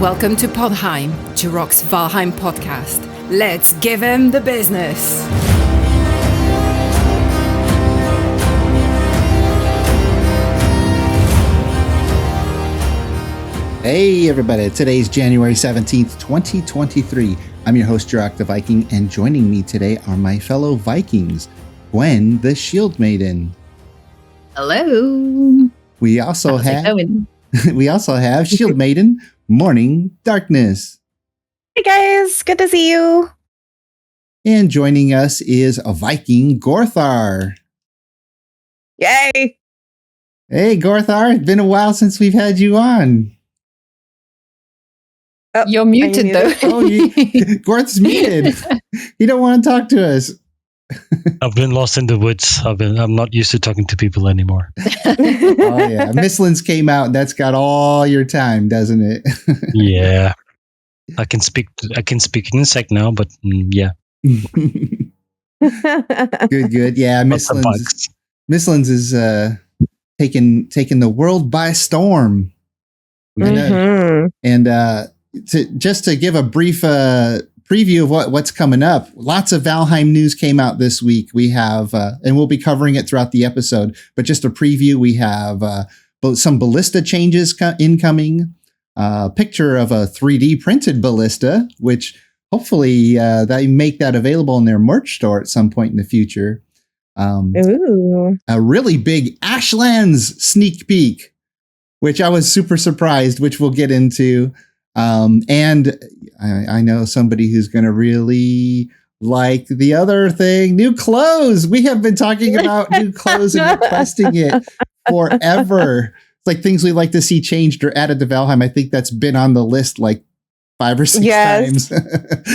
Welcome to Podheim, Jiroc's Valheim podcast. Let's give him the business. Hey everybody, today's January 17th, 2023. I'm your host, Jiroc the Viking, and joining me today are my fellow Vikings, Gwen the Shield Maiden. Hello. We also have Shield Maiden, Morning Darkness. Hey guys, good to see you. And joining us is a Viking, Gorthar. Yay. Hey Gorthar, it's been a while since we've had you on. Oh, You're muted though. Gorth's muted. He don't want to talk to us. I've been lost in the woods. I'm not used to talking to people anymore. Oh yeah, Mistlands came out. And that's got all your time, doesn't it? Yeah, I can speak insect now, but yeah. Good. Yeah, Mistlands is taking the world by storm. And to give a brief preview of what's coming up, lots of Valheim news came out this week. We have, and we'll be covering it throughout the episode, but just a preview, we have some ballista changes incoming, picture of a 3D printed ballista, which hopefully they make that available in their merch store at some point in the future. A really big Ashlands sneak peek, which I was super surprised, which we'll get into. And I know somebody who's going to really like the other thing, new clothes. We have been talking about new clothes and requesting it forever. It's like things we like to see changed or added to Valheim. I think that's been on the list like 5 or 6 times.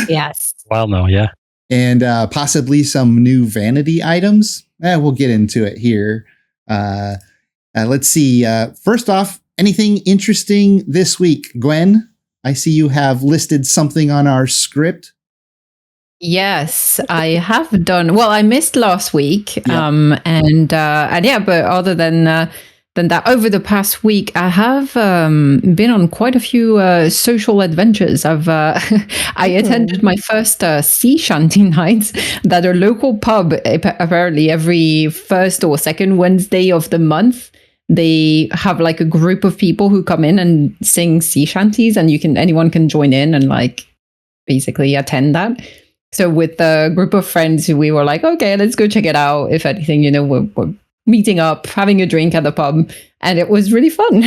Yes. Wow, no, yeah. And possibly some new vanity items. We'll get into it here. Let's see. First off, anything interesting this week? Gwen, I see you have listed something on our script. Yes, I have done. Well, I missed last week. Yeah. But other than that, over the past week, I have been on quite a few social adventures. I attended my first sea shanty nights that a local pub, apparently every first or second Wednesday of the month. They have like a group of people who come in and sing sea shanties, and anyone can join in and like basically attend that. So with a group of friends, we were like, okay, let's go check it out. If anything, we're meeting up, having a drink at the pub, and it was really fun.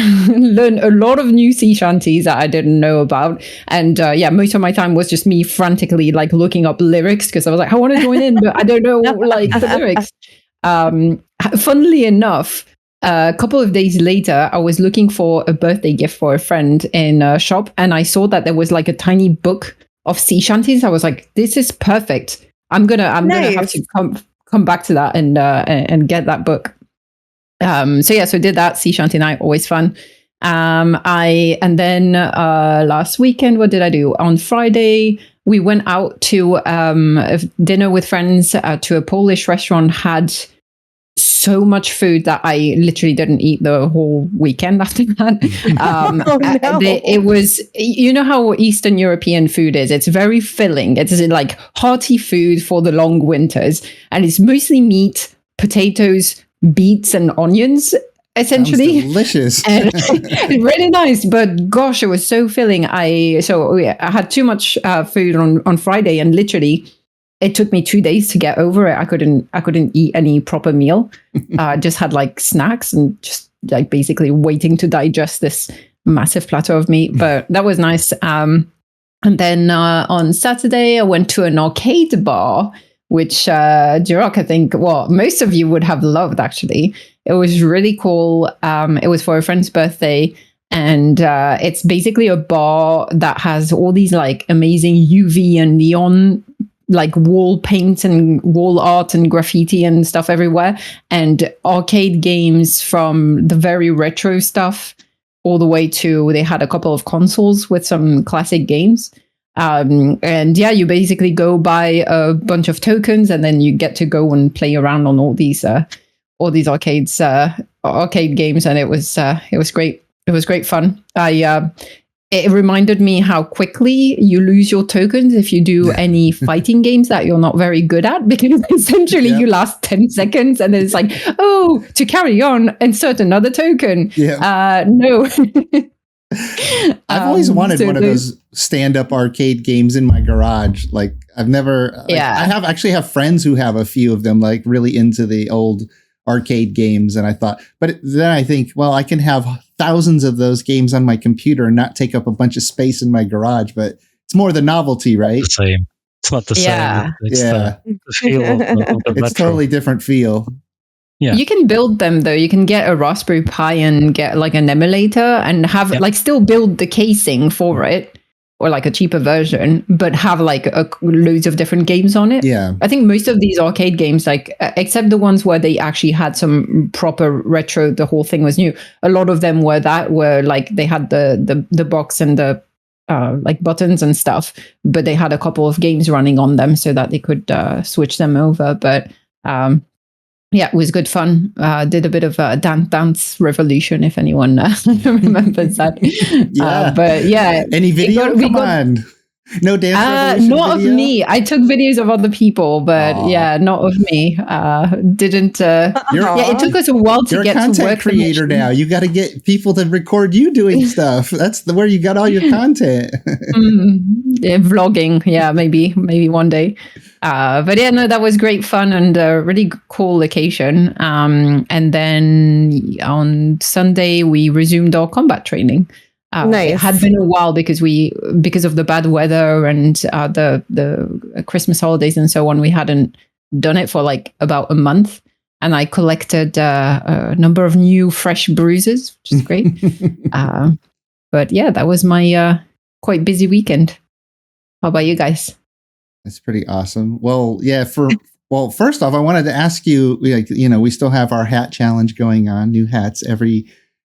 Learned a lot of new sea shanties that I didn't know about, and most of my time was just me frantically like looking up lyrics because I was like, I want to join in, but I don't know like the lyrics. Funnily enough, a couple of days later, I was looking for a birthday gift for a friend in a shop, and I saw that there was like a tiny book of sea shanties. I was like, "This is perfect. I'm gonna have to come back to that and get that book." So did that sea shanty night, always fun. Last weekend, what did I do? On Friday, we went out to dinner with friends to a Polish restaurant. Had so much food that I literally didn't eat the whole weekend after that. It was, how Eastern European food is. It's very filling. It's like hearty food for the long winters. And it's mostly meat, potatoes, beets, and onions, essentially. Sounds delicious. And really nice. But gosh, it was so filling. I had too much food on Friday, and literally it took me 2 days to get over it. I couldn't eat any proper meal. Just had like snacks and just like basically waiting to digest this massive platter of meat. But that was nice. And then on Saturday, I went to an arcade bar, which Jiroc, I think, most of you would have loved actually. It was really cool. It was for a friend's birthday. And it's basically a bar that has all these like amazing UV and neon like wall paint and wall art and graffiti and stuff everywhere, and arcade games from the very retro stuff all the way to, they had a couple of consoles with some classic games. You basically go buy a bunch of tokens, and then you get to go and play around on all these arcade games, and it was great. It was great fun. it reminded me how quickly you lose your tokens if you do any fighting games that you're not very good at, because essentially you last 10 seconds and then it's like, oh, to carry on, insert another token. No. I've always wanted one of those stand-up arcade games in my garage. Like I've never, I actually have friends who have a few of them, like really into the old arcade games. And I thought, but then I think, well, I can have thousands of those games on my computer and not take up a bunch of space in my garage, but it's more the novelty, right? The same. It's not the same. It's the feel of the It's totally different feel. Yeah. You can build them though. You can get a Raspberry Pi and get like an emulator and have like still build the casing for it, or like a cheaper version, but have like loads of different games on it. Yeah. I think most of these arcade games, like except the ones where they actually had some proper retro, the whole thing was new. A lot of them were like they had the box and the like buttons and stuff, but they had a couple of games running on them so that they could switch them over. But yeah, it was good fun. Did a bit of Dance Revolution, if anyone remembers that. But yeah. Any video? Come on. No Dance Revolution not video? Of me. I took videos of other people, but not of me. Didn't. It took us a while to get to work. You're a content creator now. You got to get people to record you doing stuff. That's where you got all your content. Vlogging. Yeah, maybe one day. But yeah, no, that was great fun and a really cool occasion. And then on Sunday we resumed our combat training. Nice. It had been a while because of the bad weather and the Christmas holidays and so on, we hadn't done it for like about a month. And I collected a number of new fresh bruises, which is great. But yeah, that was my quite busy weekend. How about you guys? That's pretty awesome. Well, yeah. First off, I wanted to ask you. We still have our hat challenge going on. New hats every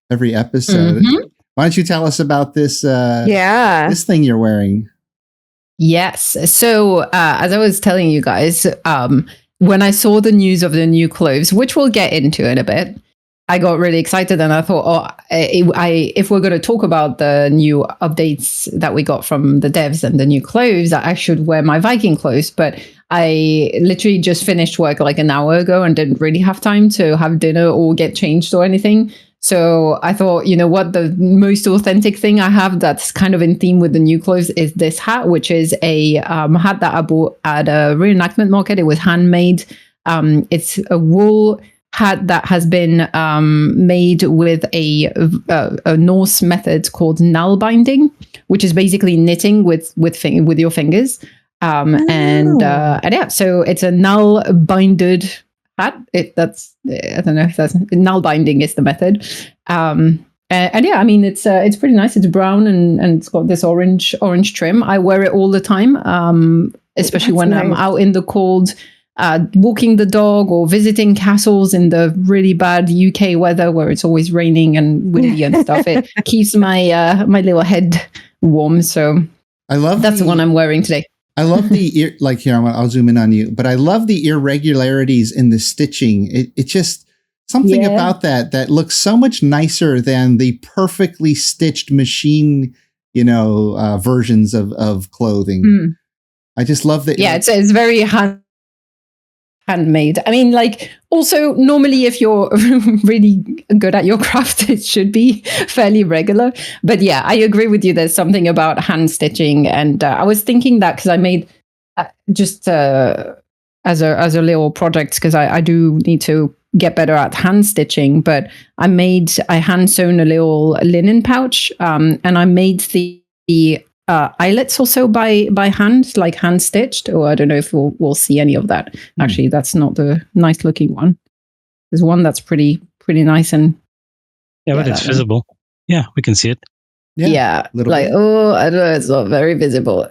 episode. Mm-hmm. Why don't you tell us about this? This thing you're wearing. Yes. So as I was telling you guys, when I saw the news of the new clothes, which we'll get into in a bit, I got really excited and I thought, if we're going to talk about the new updates that we got from the devs and the new clothes, I should wear my Viking clothes. But I literally just finished work like an hour ago and didn't really have time to have dinner or get changed or anything. So I thought, you know what, the most authentic thing I have that's kind of in theme with the new clothes is this hat, which is a hat that I bought at a reenactment market. It was handmade. It's a wool hat that has been made with a Norse method called null binding, which is basically knitting with your fingers. And yeah, so it's a null binded hat. I don't know if that's null binding is the method. And yeah, I mean it's pretty nice. It's brown and it's got this orange trim. I wear it all the time, especially when I'm out in the cold, walking the dog or visiting castles in the really bad UK weather where it's always raining and windy and stuff. It keeps my my little head warm. So that's the one I'm wearing today. I love the here. I'll zoom in on you, but I love the irregularities in the stitching. It just something about that looks so much nicer than the perfectly stitched machine, versions of clothing. I just love that. Yeah, it's very handmade. I mean, like, also normally if you're really good at your craft, it should be fairly regular. But yeah, I agree with you. There's something about hand stitching, and I was thinking that because I made just as a little project, because I do need to get better at hand stitching. But I hand sewn a little linen pouch, and I made the eyelets also by hand, like hand stitched. Or I don't know if we'll see any of that. Actually, that's not the nice looking one. There's one that's pretty nice and but it's visible. Yeah, we can see it. Yeah, like bit. I don't know, it's not very visible.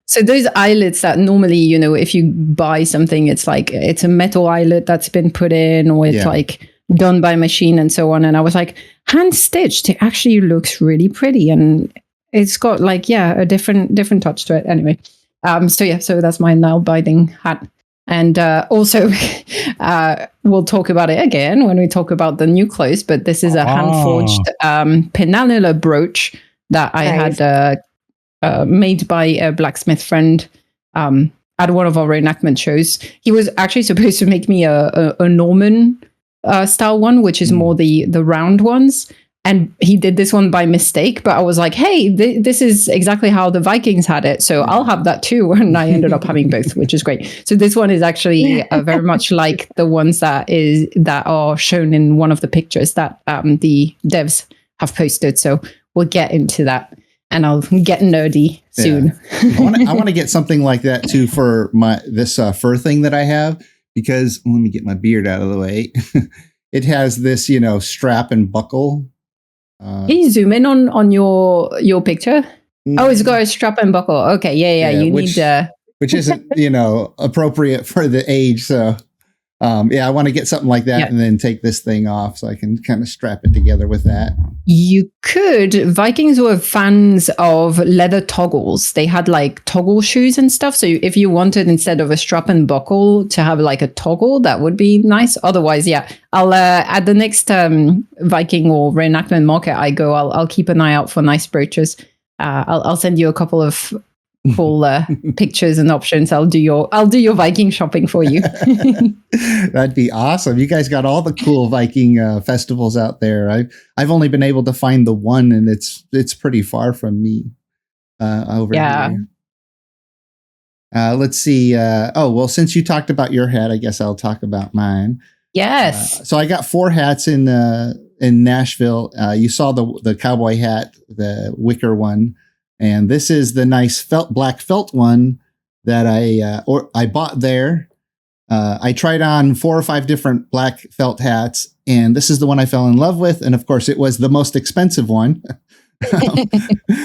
So those eyelets that normally, if you buy something, it's like it's a metal eyelet that's been put in, or it's like done by machine and so on. And I was like, hand stitched, it actually looks really pretty, and it's got like a different touch to it. Anyway, so that's my null binding hat. And also, we'll talk about it again when we talk about the new clothes. But this is a hand-forged penannular brooch that I had made by a blacksmith friend at one of our reenactment shows. He was actually supposed to make me a Norman style one, which is more the round ones. And he did this one by mistake, but I was like, hey, this is exactly how the Vikings had it. So I'll have that too. And I ended up having both, which is great. So this one is actually very much like the ones that are shown in one of the pictures that the devs have posted. So we'll get into that, and I'll get nerdy soon. I want to get something like that too for this fur thing that I have, because let me get my beard out of the way. It has this, strap and buckle. Can you zoom in on your picture? Oh, it's got a strap and buckle. Okay, yeah. You need which isn't appropriate for the age. So I want to get something like that and then take this thing off so I can kind of strap it together with that. You could. Vikings were fans of leather toggles. They had like toggle shoes and stuff. So if you wanted, instead of a strap and buckle, to have like a toggle, that would be nice. Otherwise, I'll at the next Viking or reenactment market I go, I'll keep an eye out for nice brooches. I'll send you a couple of cool pictures and options. I'll do your Viking shopping for you. That'd be awesome. You guys got all the cool Viking festivals out there. I've only been able to find the one, and it's pretty far from me over here. Let's see. Since you talked about your hat, I guess I'll talk about mine. Yes. So I got 4 hats in Nashville. You saw the cowboy hat, the wicker one. And this is the nice black felt one that I bought there. I tried on 4 or 5 different black felt hats, and this is the one I fell in love with. And of course, it was the most expensive one.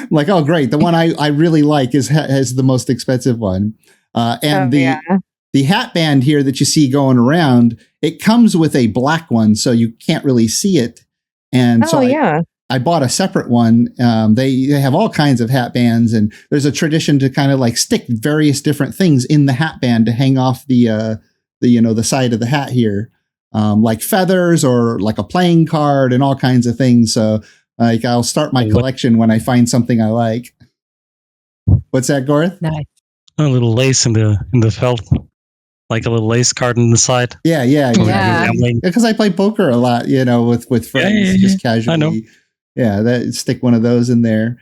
Like, oh, great. The one I really like has the most expensive one. The hat band here that you see going around, it comes with a black one, so you can't really see it. And I bought a separate one. They have all kinds of hat bands, and there's a tradition to kind of like stick various different things in the hat band to hang off the side of the hat here, like feathers or like a playing card and all kinds of things. So like I'll start my collection when I find something I like. What's that, Gorth? Nice. A little lace in the felt. Like a little lace card on the side. Yeah. Because I play poker a lot, with friends, just casually. I know. Yeah, stick one of those in there.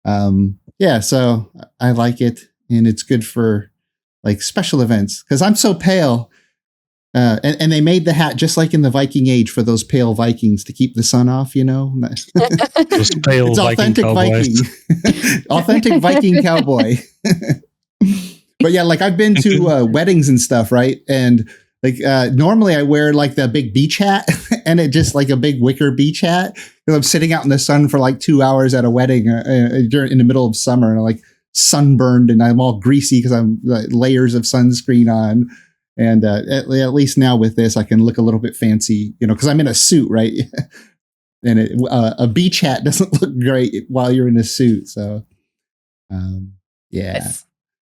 So I like it, and it's good for like special events because I'm so pale. And they made the hat just like in the Viking Age for those pale Vikings to keep the sun off, Those pale it's Viking authentic Viking. Authentic Viking cowboy. But yeah, like I've been to weddings and stuff, right? And like normally I wear like the big beach hat and it just like a big wicker beach hat because I'm sitting out in the sun for like 2 hours at a wedding in the middle of summer, and I'm like sunburned and I'm all greasy because I'm like, layers of sunscreen on. And at least now with this, I can look a little bit fancy, because I'm in a suit, right? And a beach hat doesn't look great while you're in a suit. So, yeah.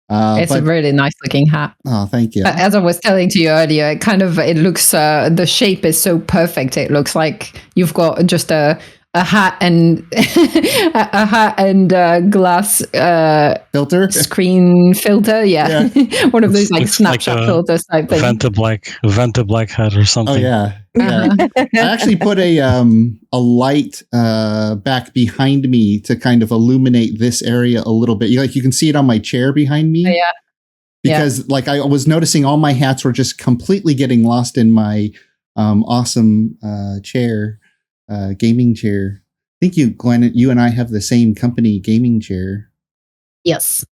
It's a really nice looking hat. Oh, thank you. As I was telling to you earlier, it looks, the shape is so perfect. It looks like you've got just a hat and glass filter, screen filter. Yeah. One of those like Snapchat like filters type thing. Vanta black hat or something. Oh yeah. I actually put a light back behind me to kind of illuminate this area a little bit. You can see it on my chair behind me. Oh, yeah. Because like I was noticing all my hats were just completely getting lost in my awesome chair. Gaming chair. I think Gwen, you and I have the same company gaming chair. Yes.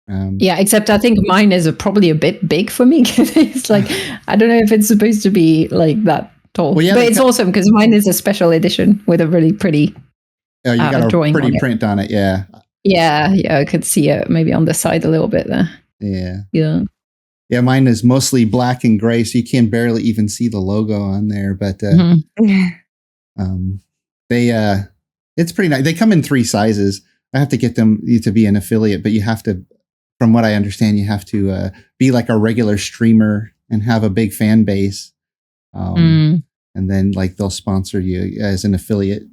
Except I think mine is probably a bit big for me. It's like, I don't know if it's supposed to be like that tall. Well, but it's awesome because mine is a special edition with a really pretty you got a drawing pretty print on it. Yeah. Yeah. I could see it maybe on the side a little bit there. Yeah. Yeah, mine is mostly black and gray, so you can barely even see the logo on there. But it's pretty nice. They come in 3 sizes. I have to get them to be an affiliate, but you have to from what I understand, you have to be like a regular streamer and have a big fan base. And then like they'll sponsor you as an affiliate.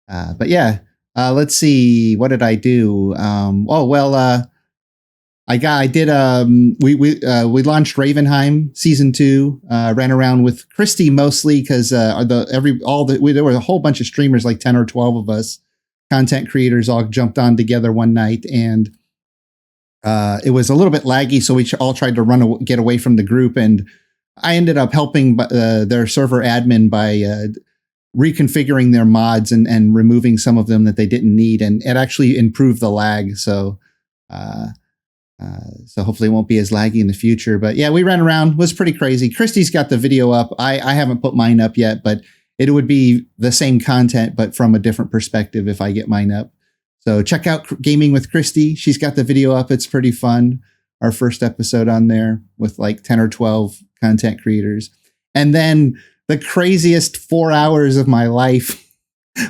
But yeah, let's see. What did I do? We launched Ravenheim season 2. Ran around with Christy mostly because there were a whole bunch of streamers, like 10 or 12 of us, content creators, all jumped on together one night, and it was a little bit laggy, so we all tried to get away from the group, and I ended up helping their server admin by reconfiguring their mods and removing some of them that they didn't need, and it actually improved the lag. So hopefully it won't be as laggy in the future. But yeah, we ran around. It was pretty crazy. Christy's got the video up. I haven't put mine up yet, but it would be the same content, but from a different perspective if I get mine up. So check out Gaming with Christy. She's got the video up. It's pretty fun. Our first episode on there with like 10 or 12 content creators. And then the craziest 4 hours of my life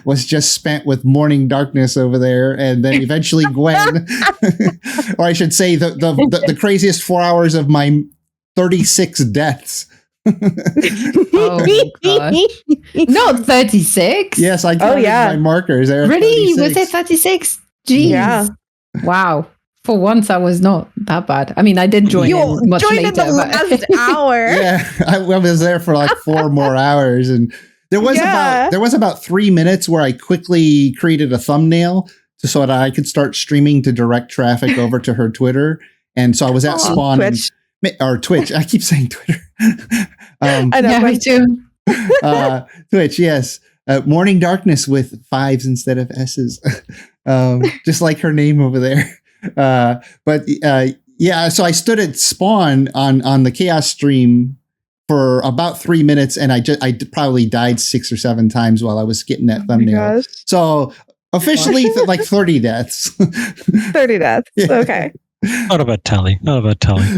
was just spent with Morning Darkness over there, and then eventually Gwen, or I should say the craziest 4 hours of my 36 deaths. Oh gosh. No, 36. Yes, I counted my markers. Really? 36. Was it 36? Jeez. Yeah. Wow. For once, I was not that bad. I mean, I did join in much later. In the last hour. Yeah, I was there for like 4 more hours, and there was about 3 minutes where I quickly created a thumbnail so that I could start streaming to direct traffic over to her Twitter, and so I was at spawn or Twitch. I keep saying Twitter. I know, me too. Twitch, yes. Morning Darkness with 5s instead of S's, just like her name over there. So I stood at spawn on the Chaos stream for about 3 minutes, and I probably died 6 or 7 times while I was getting that thumbnail. So officially, like 30 deaths. 30 deaths. Yeah. Okay. Not about tally.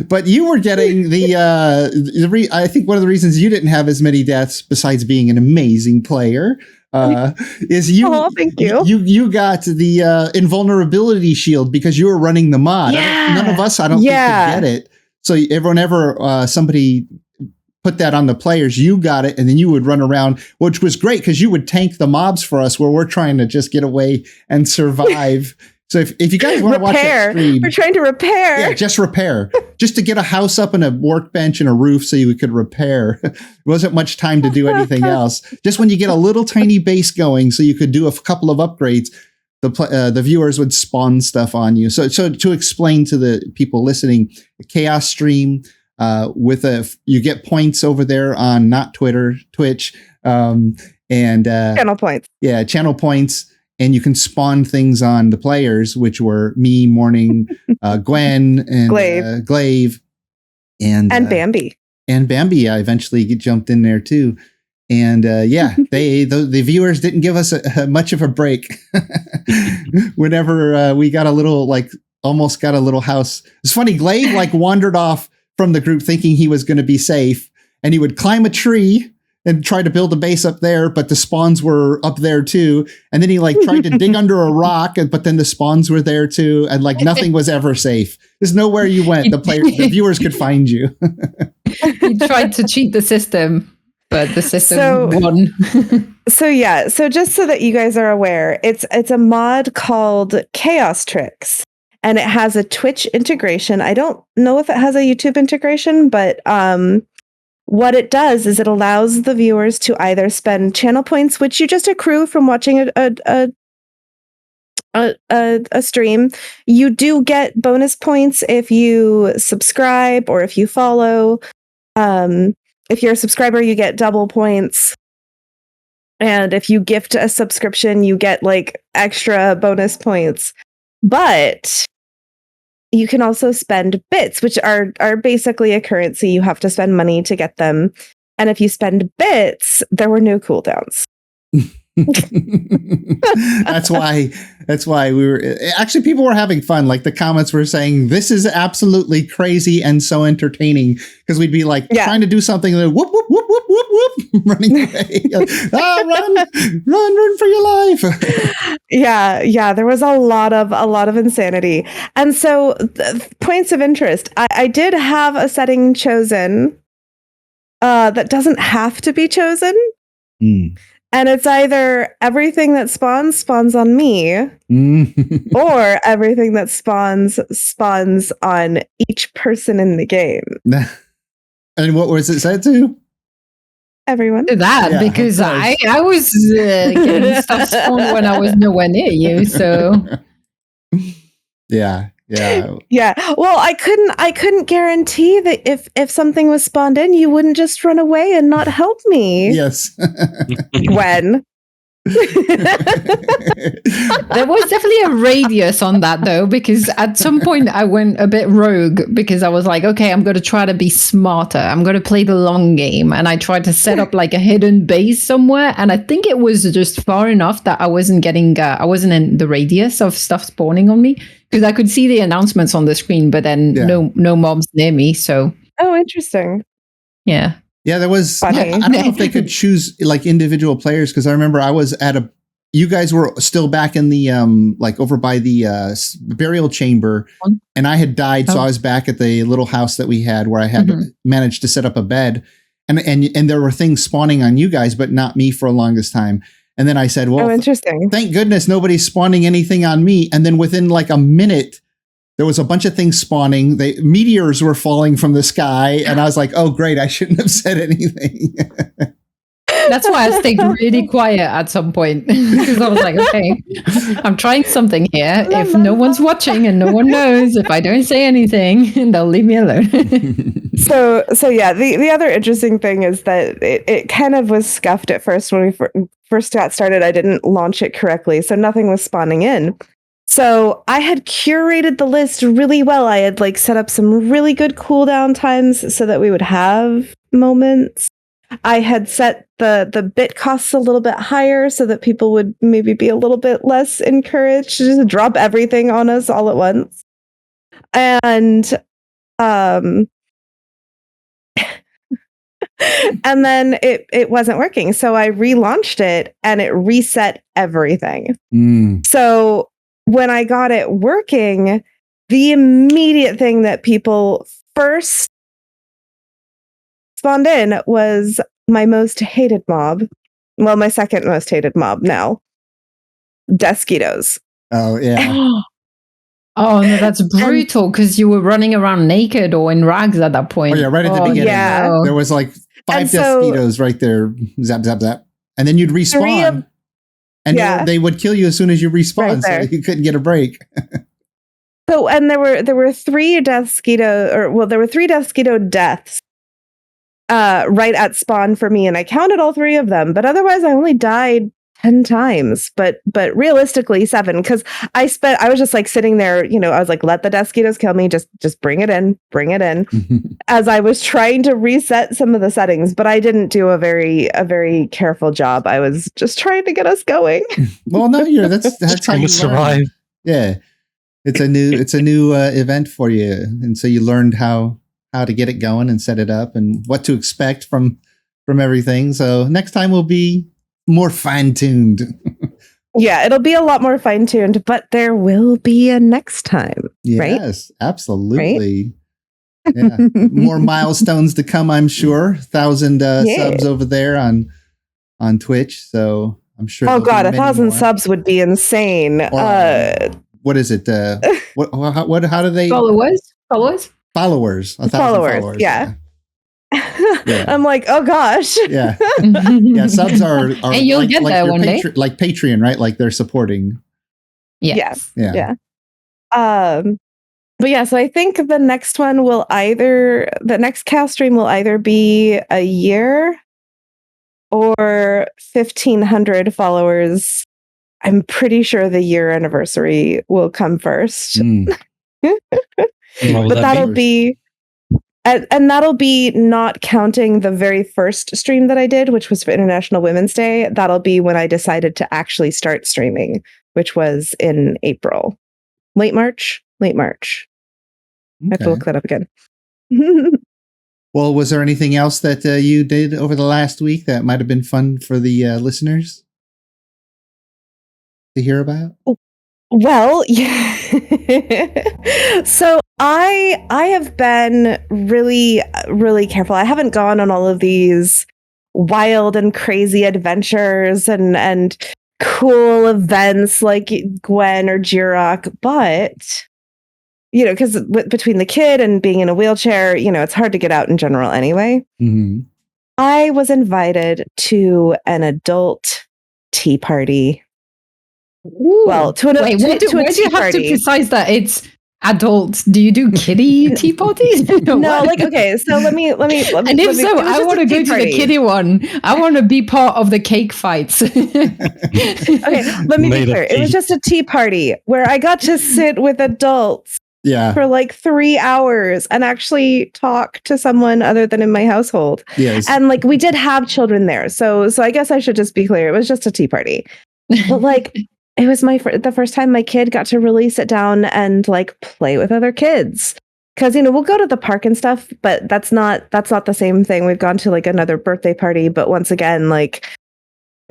But you were getting I think one of the reasons you didn't have as many deaths, besides being an amazing player, is you. Oh, thank you. You got the invulnerability shield because you were running the mod. Yeah. None of us, I don't think, could get it. So whenever somebody put that on the players, you got it, and then you would run around, which was great because you would tank the mobs for us where we're trying to just get away and survive. So if you guys want to watch that stream, we're trying to repair. Yeah, just repair. Just to get a house up and a workbench and a roof so you could repair. It wasn't much time to do anything else. Just when you get a little tiny base going so you could do a couple of upgrades, the viewers would spawn stuff on you. So to explain to the people listening, the Chaos stream, you get points over there on not Twitter, Twitch, and channel points. Yeah, channel points. And you can spawn things on the players, which were me, Morning, Gwen, and Glaive, and Bambi. And Bambi, I eventually jumped in there too. And the viewers didn't give us much of a break. Whenever we got almost got a little house. It's funny, Glaive wandered off from the group thinking he was going to be safe, and he would climb a tree and try to build a base up there, but the spawns were up there too. And then he tried to dig under a rock, but then the spawns were there too. And nothing was ever safe. There's nowhere you went. The viewers could find you. He tried to cheat the system, but the system won. So just so that you guys are aware, it's a mod called Chaos Tricks, and it has a Twitch integration. I don't know if it has a YouTube integration, but what it does is it allows the viewers to either spend channel points, which you just accrue from watching a stream. You do get bonus points if you subscribe or if you follow. If you're a subscriber, you get double points. And if you gift a subscription, you get extra bonus points. But you can also spend bits, which are basically a currency. You have to spend money to get them. And if you spend bits, there were no cooldowns. That's why we were actually, people were having fun. Like the comments were saying, this is absolutely crazy and so entertaining, because we'd be like trying to do something and then whoop, whoop, whoop, whoop, whoop, whoop, running away. Run for your life. Yeah, there was a lot of insanity. And so points of interest. I did have a setting chosen that doesn't have to be chosen. And it's either everything that spawns on me, or everything that spawns on each person in the game. And what was it set to? Everyone. Because I was getting stuff spawned when I was nowhere near you. So yeah. Well, I couldn't guarantee that if something was spawned in, you wouldn't just run away and not help me. Yes. Gwen. there was definitely a radius on that, though, because at some point I went a bit rogue, because I was like, okay, I'm going to try to be smarter. I'm going to play the long game. And I tried to set up like a hidden base somewhere. And I think it was just far enough that I wasn't getting, I wasn't in the radius of stuff spawning on me, because I could see the announcements on the screen, but then no mobs near me. So. Oh, interesting. Yeah. Yeah, there was. I don't know if they could choose like individual players, because I remember I was at you guys were still back in the like over by the burial chamber, and I had died, so I was back at the little house that we had where I had managed to set up a bed, and there were things spawning on you guys, but not me for the longest time. And then I said, well, interesting. Thank goodness nobody's spawning anything on me. And then within like a minute, there was a bunch of things spawning. Meteors were falling from the sky. And I was like, oh, great. I shouldn't have said anything. That's why I stayed really quiet at some point, because I was like, okay, I'm trying something here. If no one's watching and no one knows, if I don't say anything, they'll leave me alone. So yeah, the other interesting thing is that it kind of was scuffed at first when we first got started. I didn't launch it correctly, so nothing was spawning in. So I had curated the list really well. I had like set up some really good cooldown times so that we would have moments. I had set the bit costs a little bit higher so that people would maybe be a little bit less encouraged to just drop everything on us all at once. And and then it wasn't working. So I relaunched it and it reset everything. So when I got it working, the immediate thing that people first spawned in was my most hated mob. Well, my second most hated mob now. Desquitos. Oh, yeah. Oh, no, that's brutal, because you were running around naked or in rags at that point. Oh, yeah, right at the beginning. Yeah. There was like 5 Desquitos right there. Zap, zap, zap. And then you'd respawn. And they would kill you as soon as you respawn, so you couldn't get a break. So, and there were 3 Desquito deaths right at spawn for me, and I counted all 3 of them, but otherwise I only died 10 times, but realistically 7, because I was just like sitting there, I was like, let the Desquitos kill me, just bring it in as I was trying to reset some of the settings, but I didn't do a very careful job. I was just trying to get us going. Well, no, that's how you survive. Yeah, it's a new event for you, and so you learned how to get it going and set it up and what to expect from everything. So next time will be more fine-tuned. Yeah, it'll be a lot more fine-tuned, but there will be a next time. Yes, right? Absolutely. Right? Yeah. More milestones to come, I'm sure. 1,000 subs over there on Twitch. So I'm sure. Oh God, 1,000 subs would be insane. What is it? What? How do they? Followers. 1,000 followers. Yeah. I'm like, oh gosh. Yeah. Yeah. Subs are and you'll like, get like there one day. Like Patreon, right? Like they're supporting. Yes. Yeah. But yeah, so I think the next cast stream will either be a year or 1,500 followers. I'm pretty sure the year anniversary will come first. But that'll be and that'll be not counting the very first stream that I did, which was for International Women's Day. That'll be when I decided to actually start streaming, which was in April. Late March. I have to look that up again. Well, was there anything else that you did over the last week that might have been fun for the listeners to hear about? Well, yeah. So I have been really, really careful. I haven't gone on all of these wild and crazy adventures and cool events like Gwen or Jiroc, but because between the kid and being in a wheelchair, it's hard to get out in general anyway. Mm-hmm. I was invited to an adult tea party. Ooh. Well, to an Wait, why do you have to precise that it's adults? Do you do kiddie tea parties? No, okay. So let me. And if so, I want to go to the kiddie one. I want to be part of the cake fights. Okay, let me be clear. It was just a tea party where I got to sit with adults. Yeah. For like 3 hours and actually talk to someone other than in my household. Yes. And we did have children there. So I guess I should just be clear. It was just a tea party. But it was the first time my kid got to really sit down and play with other kids. Because we'll go to the park and stuff, but that's not the same thing. We've gone to another birthday party, but once again,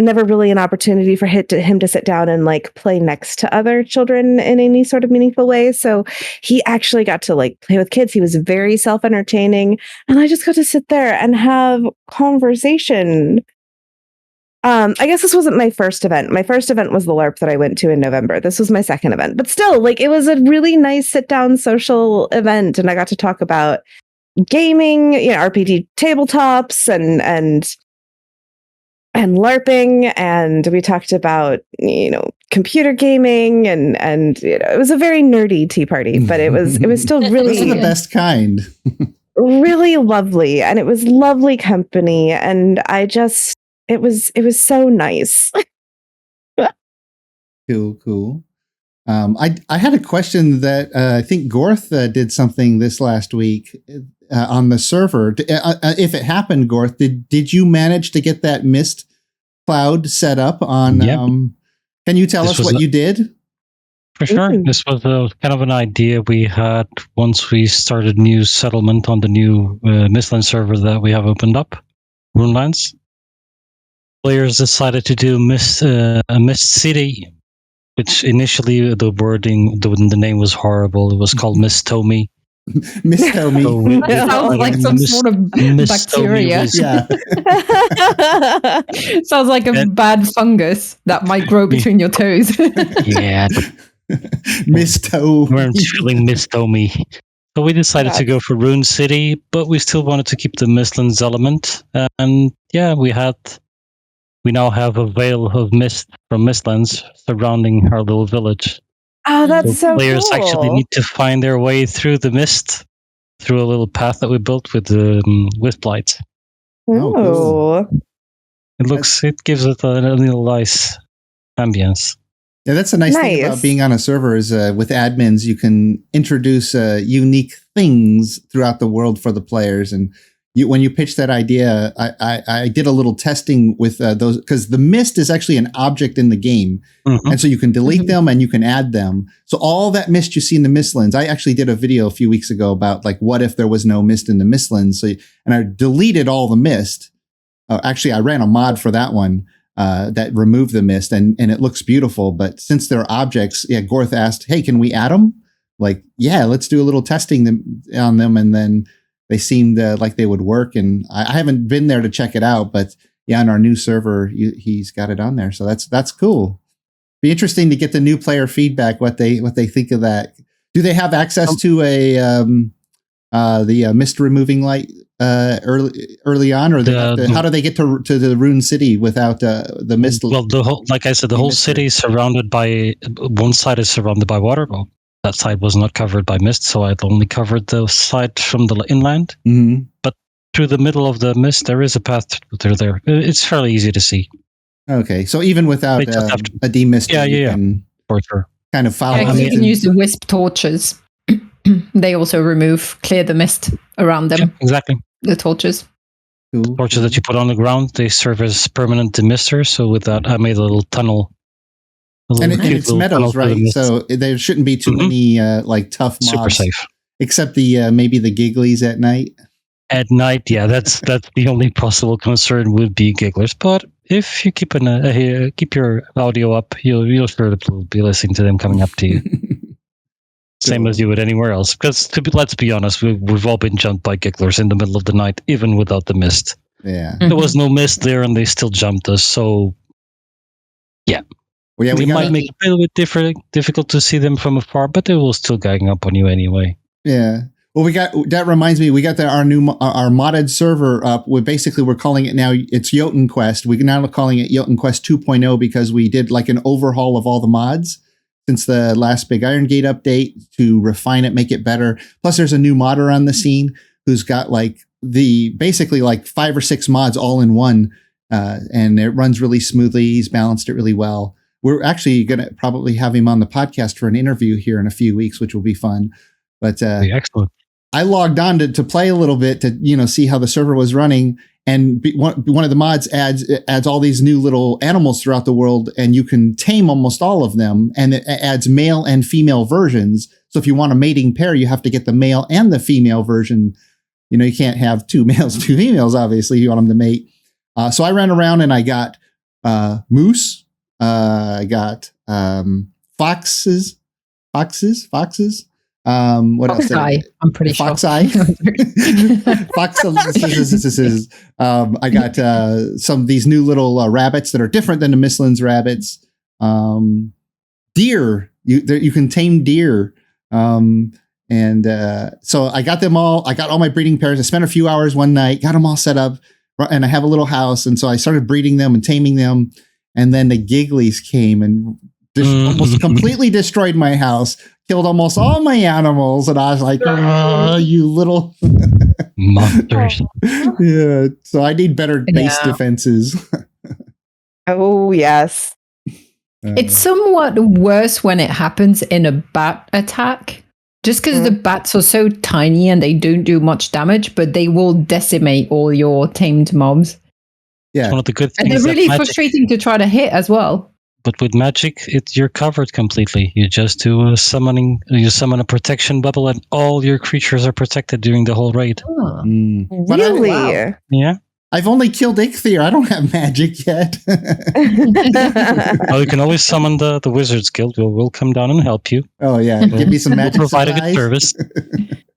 never really an opportunity for him to sit down and play next to other children in any sort of meaningful way. So he actually got to play with kids. He was very self-entertaining, and I just got to sit there and have conversation. I guess this wasn't my first event. My first event was the LARP that I went to in November. This was my second event, but still, it was a really nice sit-down social event, and I got to talk about gaming, RPG tabletops, and LARPing, and we talked about computer gaming, and it was a very nerdy tea party, but it was still really Those are the best kind. really lovely, and it was lovely company, and it was so nice. Cool. I had a question that I think Gorth did something this last week on the server. If it happened, Gorth, did you manage to get that mist cloud set up on? Yep. Can you tell us what you did? For sure. This was kind of an idea we had once we started new settlement on the new Mistlands server that we have opened up, Runelands. Players decided to do a Mist City, which initially the name was horrible. It was called Mistomi. Mistomi. That sounds like some sort of bacteria. Sounds like a bad fungus that might grow between your toes. Yeah. Mistomi. We're feeling Mistomi. So we decided to go for Rune City, but we still wanted to keep the Mistlands element. And yeah, we now have a veil of mist from Mistlands surrounding our little village. Oh, that's so players cool. actually need to find their way through the mist, through a little path that we built with the wisp lights. Oh, cool. It gives it a little nice ambience. Yeah, that's a nice thing about being on a server is with admins, you can introduce unique things throughout the world for the players. And when you pitched that idea, I did a little testing with those, because the mist is actually an object in the game. Mm-hmm. And so you can delete them and you can add them. So all that mist you see in the Mistlands, I actually did a video a few weeks ago about what if there was no mist in the Mistlands. And I deleted all the mist. Actually, I ran a mod for that one that removed the mist and it looks beautiful. But since they're objects, Gorth asked, hey, can we add them? Let's do a little testing on them. And then they seemed like they would work, and I haven't been there to check it out, but on our new server, he's got it on there, so that's cool. Be interesting to get the new player feedback, what they think of that. Do they have access to the mist removing light early on, or how do they get to the Rune City without the mist? Well, like I said, the whole city is surrounded by one side is surrounded by water. Well, that side was not covered by mist, so I'd only covered the side from the inland. Mm-hmm. But through the middle of the mist, there is a path through there. It's fairly easy to see. Okay, so even without a demist, for sure, kind of follow. You can use the wisp torches. they also clear the mist around them. Yeah, exactly. The torches. Cool. Torches that you put on the ground, they serve as permanent demisters. So with that, I made a little tunnel. And it's meadows, right? So there shouldn't be too many like tough mobs. Super safe. Except the maybe the gigglies at night. At night, yeah, that's the only possible concern would be gigglers. But if you keep your audio up, you'll sure be listening to them coming up to you. Same as you would anywhere else. Because let's be honest, we've all been jumped by gigglers in the middle of the night, even without the mist. Yeah, there was no mist there, and they still jumped us. So, yeah. Well, yeah, it might make it a little bit difficult to see them from afar, but they will still gang up on you anyway. Yeah. Well, that reminds me, we got our modded server up. We're calling it now, it's Yotin Quest. We're now calling it Yotin Quest 2.0 because we did like an overhaul of all the mods since the last big Iron Gate update to refine it, make it better. Plus there's a new modder on the scene who's got like basically like 5 or 6 mods all in one. And it runs really smoothly. He's balanced it really well. We're actually going to probably have him on the podcast for an interview here in a few weeks, which will be fun. But excellent. I logged on to play a little bit to see how the server was running, and one of the mods adds all these new little animals throughout the world, and you can tame almost all of them, and it adds male and female versions. So if you want a mating pair, you have to get the male and the female version. You can't have 2 males, 2 females. Obviously, you want them to mate. So I ran around and I got moose. I got foxes. What else? Fox-eye, I'm pretty sure. Fox-eye. I got some of these new little rabbits that are different than the Mistlands rabbits. Deer. You can tame deer. So I got them all. I got all my breeding pairs. I spent a few hours one night, got them all set up, and I have a little house. And so I started breeding them and taming them. And then the gigglies came and almost completely destroyed my house, killed almost all my animals, and I was like, you little monsters. Yeah, so I need better base defenses. Oh, yes. It's somewhat worse when it happens in a bat attack, just because the bats are so tiny and they don't do much damage, but they will decimate all your tamed mobs. Yeah, one of the good things. And they're really frustrating to try to hit as well. But with magic, you're covered completely. You just do summon a protection bubble, and all your creatures are protected during the whole raid. Oh. But Really? Yeah. I've only killed Ichthyr. I don't have magic yet. Well, you can always summon the Wizards Guild. We'll come down and help you. Oh yeah, give me some magic. We'll provide a good service.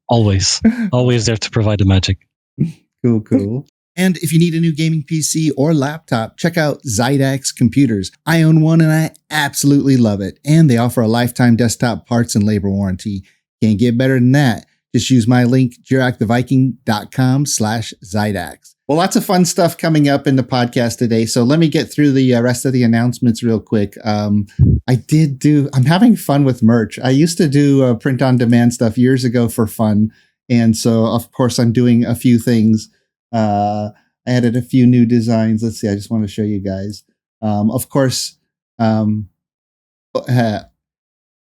Always there to provide the magic. Cool. And if you need a new gaming PC or laptop, check out Zydax Computers. I own one and I absolutely love it. And they offer a lifetime desktop parts and labor warranty. Can't get better than that. Just use my link, jiroctheviking.com/Zydax. Well, lots of fun stuff coming up in the podcast today. So let me get through the rest of the announcements real quick. I'm having fun with merch. I used to do print on demand stuff years ago for fun. And so, of course, I'm doing a few things. I added a few new designs. Let's see. I just want to show you guys. Of course,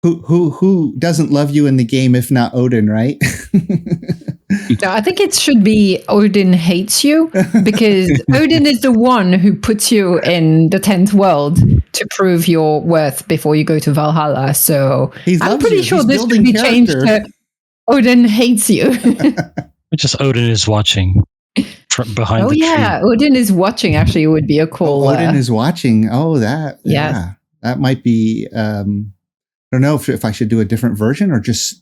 who doesn't love you in the game if not Odin, right? No, I think it should be Odin hates you, because Odin is the one who puts you in the 10th world to prove your worth before you go to Valhalla. So I'm pretty sure this should be changed to Odin hates you. Just Odin is watching from behind the tree. Oh yeah, Odin is watching actually would be a cool... Odin is watching. Oh, that. Yeah. That might be... I don't know if I should do a different version or just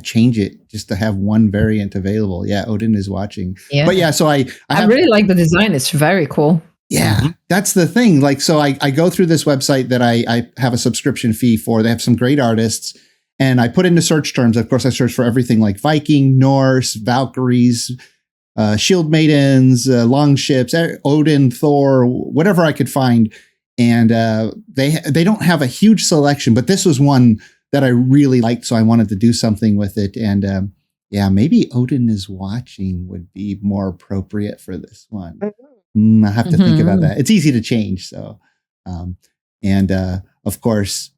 change it just to have one variant available. Yeah, Odin is watching. Yeah. But yeah, so I really like the design. It's very cool. Yeah, that's the thing. Like, so I go through this website that I have a subscription fee for. They have some great artists. And I put into search terms. Of course, I search for everything like Viking, Norse, Valkyries, Shield Maidens, Longships, Odin, Thor, whatever I could find. And they don't have a huge selection, but this was one that I really liked, so I wanted to do something with it. And maybe Odin is watching would be more appropriate for this one. I have to think about that. It's easy to change. So, of course,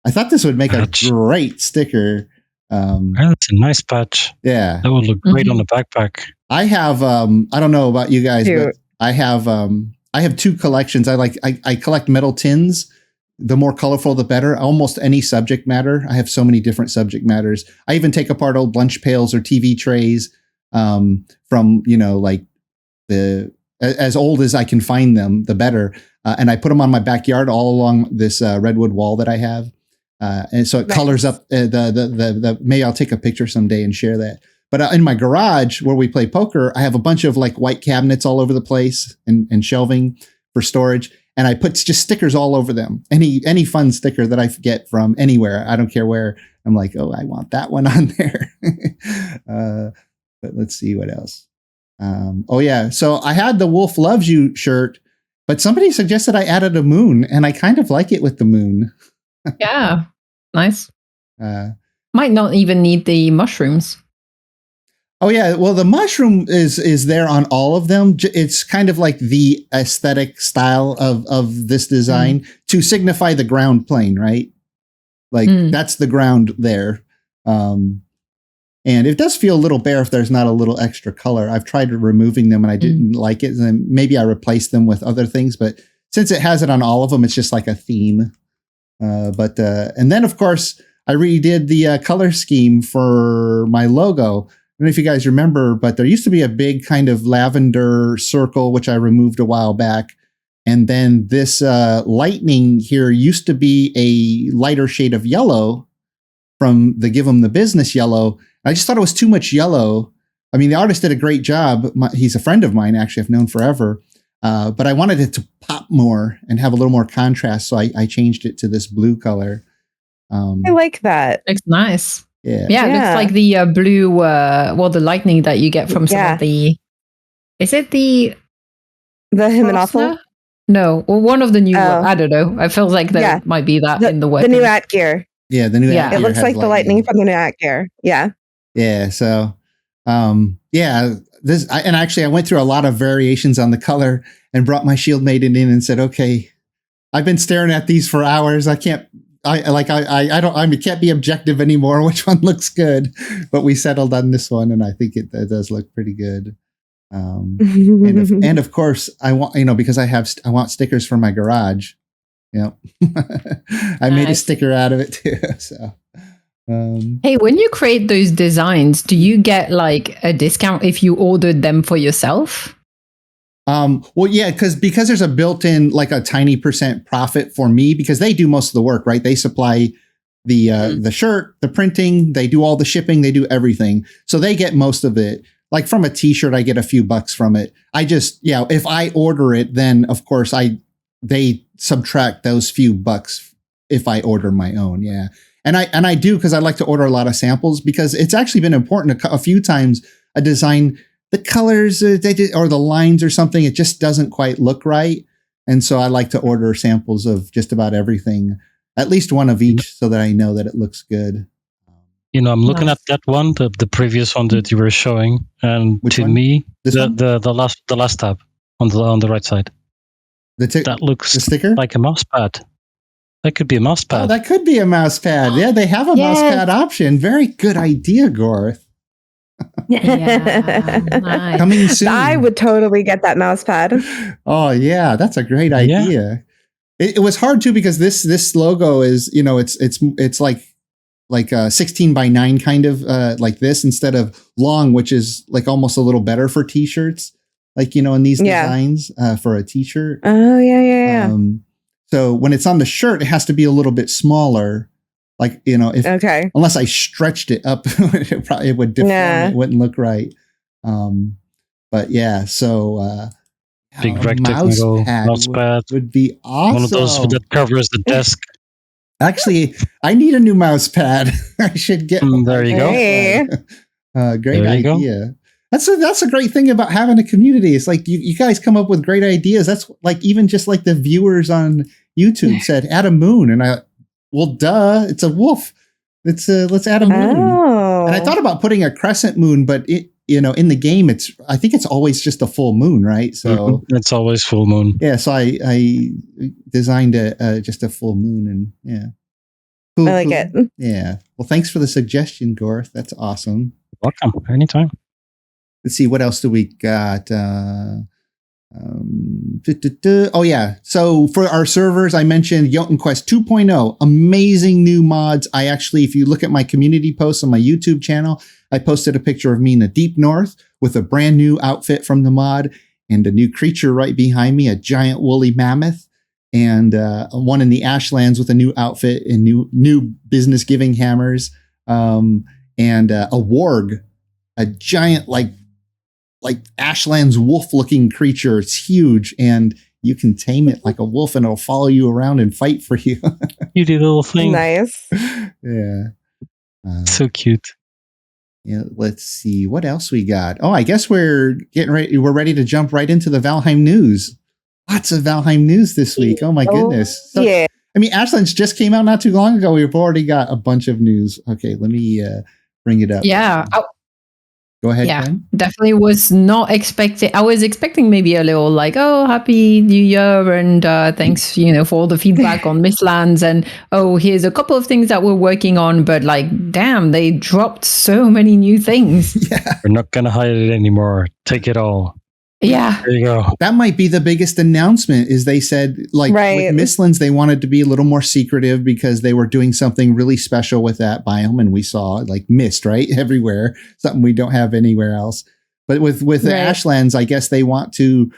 I thought this would make a great sticker. That's a nice patch. Yeah, that would look great on the backpack. I have. I don't know about you guys, Cute. but I have two collections. I collect metal tins. The more colorful, the better. Almost any subject matter. I have so many different subject matters. I even take apart old lunch pails or TV trays from like the as old as I can find them, the better. And I put them on my backyard all along this redwood wall that I have. And so it colors up the maybe I'll take a picture someday and share that. But in my garage where we play poker, I have a bunch of like white cabinets all over the place and shelving for storage. And I put just stickers all over them. Any fun sticker that I get from anywhere, I don't care where. I'm like, oh, I want that one on there. But let's see what else. Oh yeah, so I had the Wolf Loves You shirt, but somebody suggested I added a moon, and I kind of like it with the moon. Yeah, nice. Might not even need the mushrooms. Oh yeah, well the mushroom is there on all of them. It's kind of like the aesthetic style of this design to signify the ground plane, right? Like that's the ground there. And it does feel a little bare if there's not a little extra color. I've tried removing them and I didn't like it. And then maybe I replaced them with other things, but since it has it on all of them, it's just like a theme. And then of course I redid the color scheme for my logo. I don't know if you guys remember, but there used to be a big kind of lavender circle, which I removed a while back. And then this lightning here used to be a lighter shade of yellow from the Give 'em the Business yellow. I just thought it was too much yellow. I mean, the artist did a great job. He's a friend of mine, actually, I've known forever. But I wanted it to pop more and have a little more contrast. So I changed it to this blue color. I like that. Looks nice. Yeah. Yeah, it looks like the blue, the lightning that you get from some of the... Is it the Himanothel? No, well, one of the new ones. I don't know. I feel like there might be that in the weapon. The new at gear. Yeah, the new at gear. It looks like the lightning from the new at gear. Yeah. Yeah, so, actually I went through a lot of variations on the color and brought my shield maiden in and said, okay, I've been staring at these for hours. I can't be objective anymore. Which one looks good? But we settled on this one, and I think it does look pretty good. And of course, I want because I want stickers for my garage. Yep, I made a sticker out of it too. So, hey, when you create those designs, do you get like a discount if you ordered them for yourself? Well, yeah, because there's a built-in like a tiny % profit for me because they do most of the work, right? They supply the shirt, the printing, they do all the shipping, they do everything. So they get most of it. Like from a t-shirt, I get a few bucks from it. I just, if I order it, then of course they subtract those few bucks if I order my own. Yeah. And I do, because I like to order a lot of samples because it's actually been important a few times a design, the colors or the lines or something, it just doesn't quite look right. And so I like to order samples of just about everything, at least one of each, so that I know that it looks good. I'm looking at that one, the previous one that you were showing, and Which to one? me, This one? the last tab on the right side. That looks the sticker? like a mouse pad. That could be a mouse pad. Oh, that could be a mouse pad. Yeah, they have a mouse pad option. Very good idea, Gorth. Nice. Coming soon. I would totally get that mouse pad. Oh yeah, that's a great idea. It was hard too because this logo is it's like 16 by 9 kind of like this instead of long, which is like almost a little better for t-shirts, like in these designs for a t-shirt. Oh yeah. So when it's on the shirt, it has to be a little bit smaller. Like, unless I stretched it up, it would deform. It wouldn't look right. But yeah, so big rectangle mouse pad would be awesome. One of those that covers the desk. Actually, I need a new mouse pad. I should get one. There you go. Hey. Great idea. That's a great thing about having a community. It's like you guys come up with great ideas. That's like even just like the viewers on YouTube said, add a moon. And well, duh, it's a wolf. Let's add a moon. Oh. And I thought about putting a crescent moon, but in the game, I think it's always just a full moon, right? So it's always full moon. Yeah. So I designed just a full moon, and yeah. Cool, I like cool. it. Yeah. Well, thanks for the suggestion, Gorth. That's awesome. Welcome. Anytime. Let's see, what else do we got? Oh yeah. So for our servers, I mentioned Yotin Quest 2.0, amazing new mods. I actually, if you look at my community posts on my YouTube channel, I posted a picture of me in the deep north with a brand new outfit from the mod and a new creature right behind me, a giant woolly mammoth, and one in the Ashlands with a new outfit and new business giving hammers, and a warg, a giant like Ashlands wolf looking creature. It's huge, and you can tame it like a wolf and it'll follow you around and fight for you. You do the little thing. Nice. Yeah. So cute. Yeah. Let's see what else we got. Oh, I guess we're getting ready. We're ready to jump right into the Valheim news. Lots of Valheim news this week. Oh my goodness. So, yeah. I mean, Ashlands just came out not too long ago. We've already got a bunch of news. Okay, let me bring it up. Yeah. Go ahead, Yeah, Gwen. definitely was not expecting. I was expecting maybe a little like, oh, happy new year and thanks, for all the feedback on Mistlands, and oh, here's a couple of things that we're working on. But like, damn, they dropped so many new things. Yeah, We're not gonna hide it anymore. Take it all. Yeah, There you go. that might be the biggest announcement. Is they said like Right. with Mistlands, they wanted to be a little more secretive because they were doing something really special with that biome, and we saw like mist right everywhere, something we don't have anywhere else. But with the Right. Ashlands, I guess they want to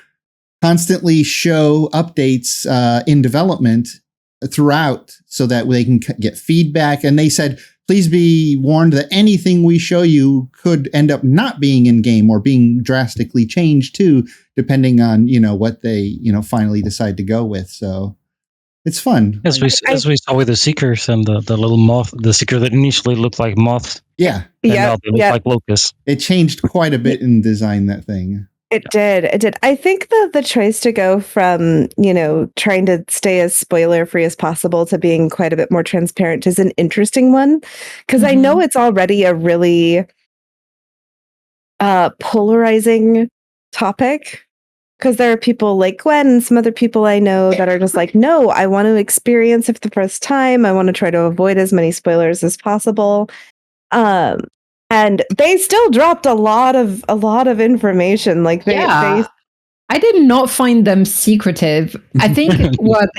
constantly show updates in development throughout so that they can get feedback. And they said, please be warned that anything we show you could end up not being in game or being drastically changed too, depending on, what they, finally decide to go with. So it's fun. As we saw with the seekers and the little moth, the seeker that initially looked like moths, Yeah, and now Yep. they look like locusts. it changed quite a bit in design, that thing. It did. It did. I think the choice to go from, trying to stay as spoiler free as possible to being quite a bit more transparent is an interesting one. Because I know it's already a really polarizing topic. Because there are people like Gwen and some other people I know that are just like, no, I want to experience it for the first time. I want to try to avoid as many spoilers as possible. And they still dropped a lot of information. Like they I did not find them secretive. I think what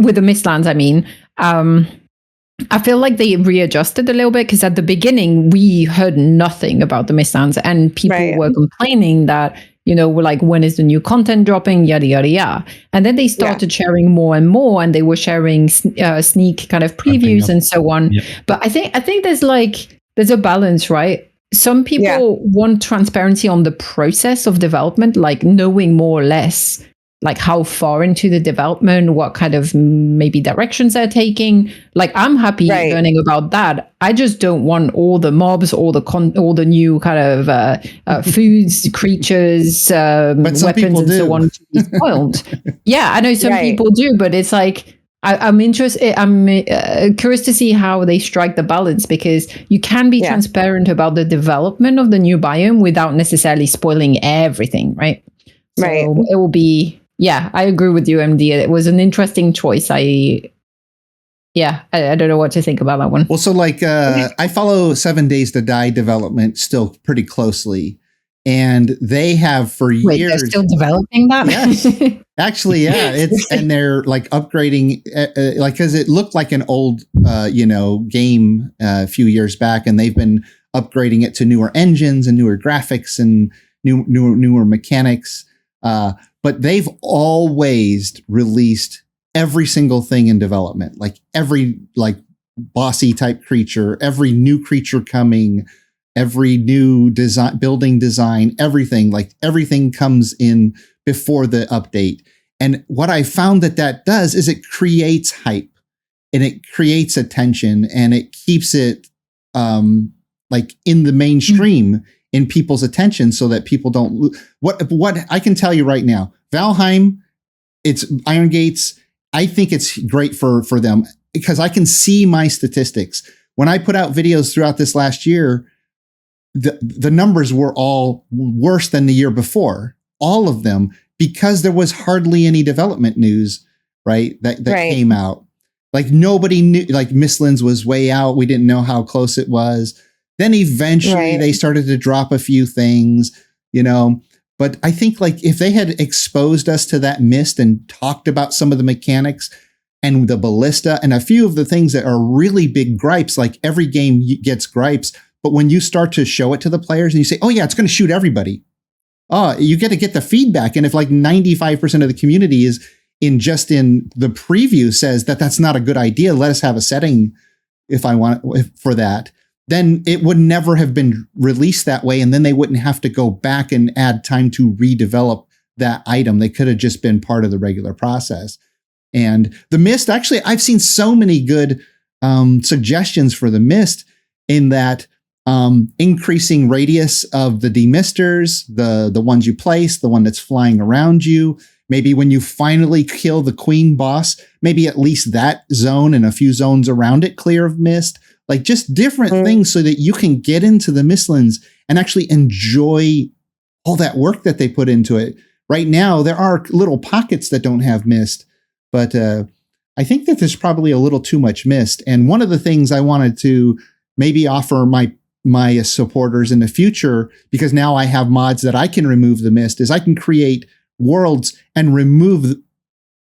with the Mistlands, I mean, I feel like they readjusted a little bit because at the beginning we heard nothing about the Mistlands, and people were complaining that we're like, when is the new content dropping? Yada yada yada. And then they started sharing more and more, and they were sharing sneak kind of previews and so on. Yep. But I think there's a balance, right? Some people want transparency on the process of development, like knowing more or less like how far into the development, what kind of maybe directions they're taking. Like I'm happy learning about that. I just don't want all the mobs, all the new kind of foods, creatures, weapons, and so on to be spoiled. Yeah, I know some people do, but it's like I'm interested. I'm curious to see how they strike the balance, because you can be transparent about the development of the new biome without necessarily spoiling everything, right? So it will be. Yeah, I agree with you, MD. It was an interesting choice. I don't know what to think about that one. Well, so like I follow 7 Days to Die development still pretty closely, and they have for years. They're still developing that? Yes. Actually, yeah, and they're like upgrading, like because it looked like an old, game a few years back, and they've been upgrading it to newer engines and newer graphics and newer mechanics. But they've always released every single thing in development, like every bossy type creature, every new creature coming, every new building design, everything comes in before the update. And what I found that does is it creates hype and it creates attention and it keeps it in the mainstream in people's attention so that people don't what I can tell you right now, Valheim, it's Iron Gates. I think it's great for them because I can see my statistics. When I put out videos throughout this last year, the numbers were all worse than the year before, all of them, because there was hardly any development news, right? That came out. Like nobody knew, like Mistlands was way out. We didn't know how close it was. Then eventually they started to drop a few things, you know. But I think like if they had exposed us to that mist and talked about some of the mechanics and the ballista and a few of the things that are really big gripes, like every game gets gripes. But when you start to show it to the players and you say, oh yeah, it's going to shoot everybody. Oh, you get to get the feedback. And if like 95% of the community is in the preview says that that's not a good idea, let us have a setting for that, then it would never have been released that way. And then they wouldn't have to go back and add time to redevelop that item. They could have just been part of the regular process. And the mist, actually, I've seen so many good suggestions for the mist in that increasing radius of the demisters, the ones you place, the one that's flying around you. Maybe when you finally kill the queen boss, maybe at least that zone and a few zones around it clear of mist. Like just different things so that you can get into the Mistlands and actually enjoy all that work that they put into it. Right now, there are little pockets that don't have mist, but I think that there's probably a little too much mist. And one of the things I wanted to maybe offer my supporters in the future, because now I have mods that I can remove the mist, is I can create worlds and remove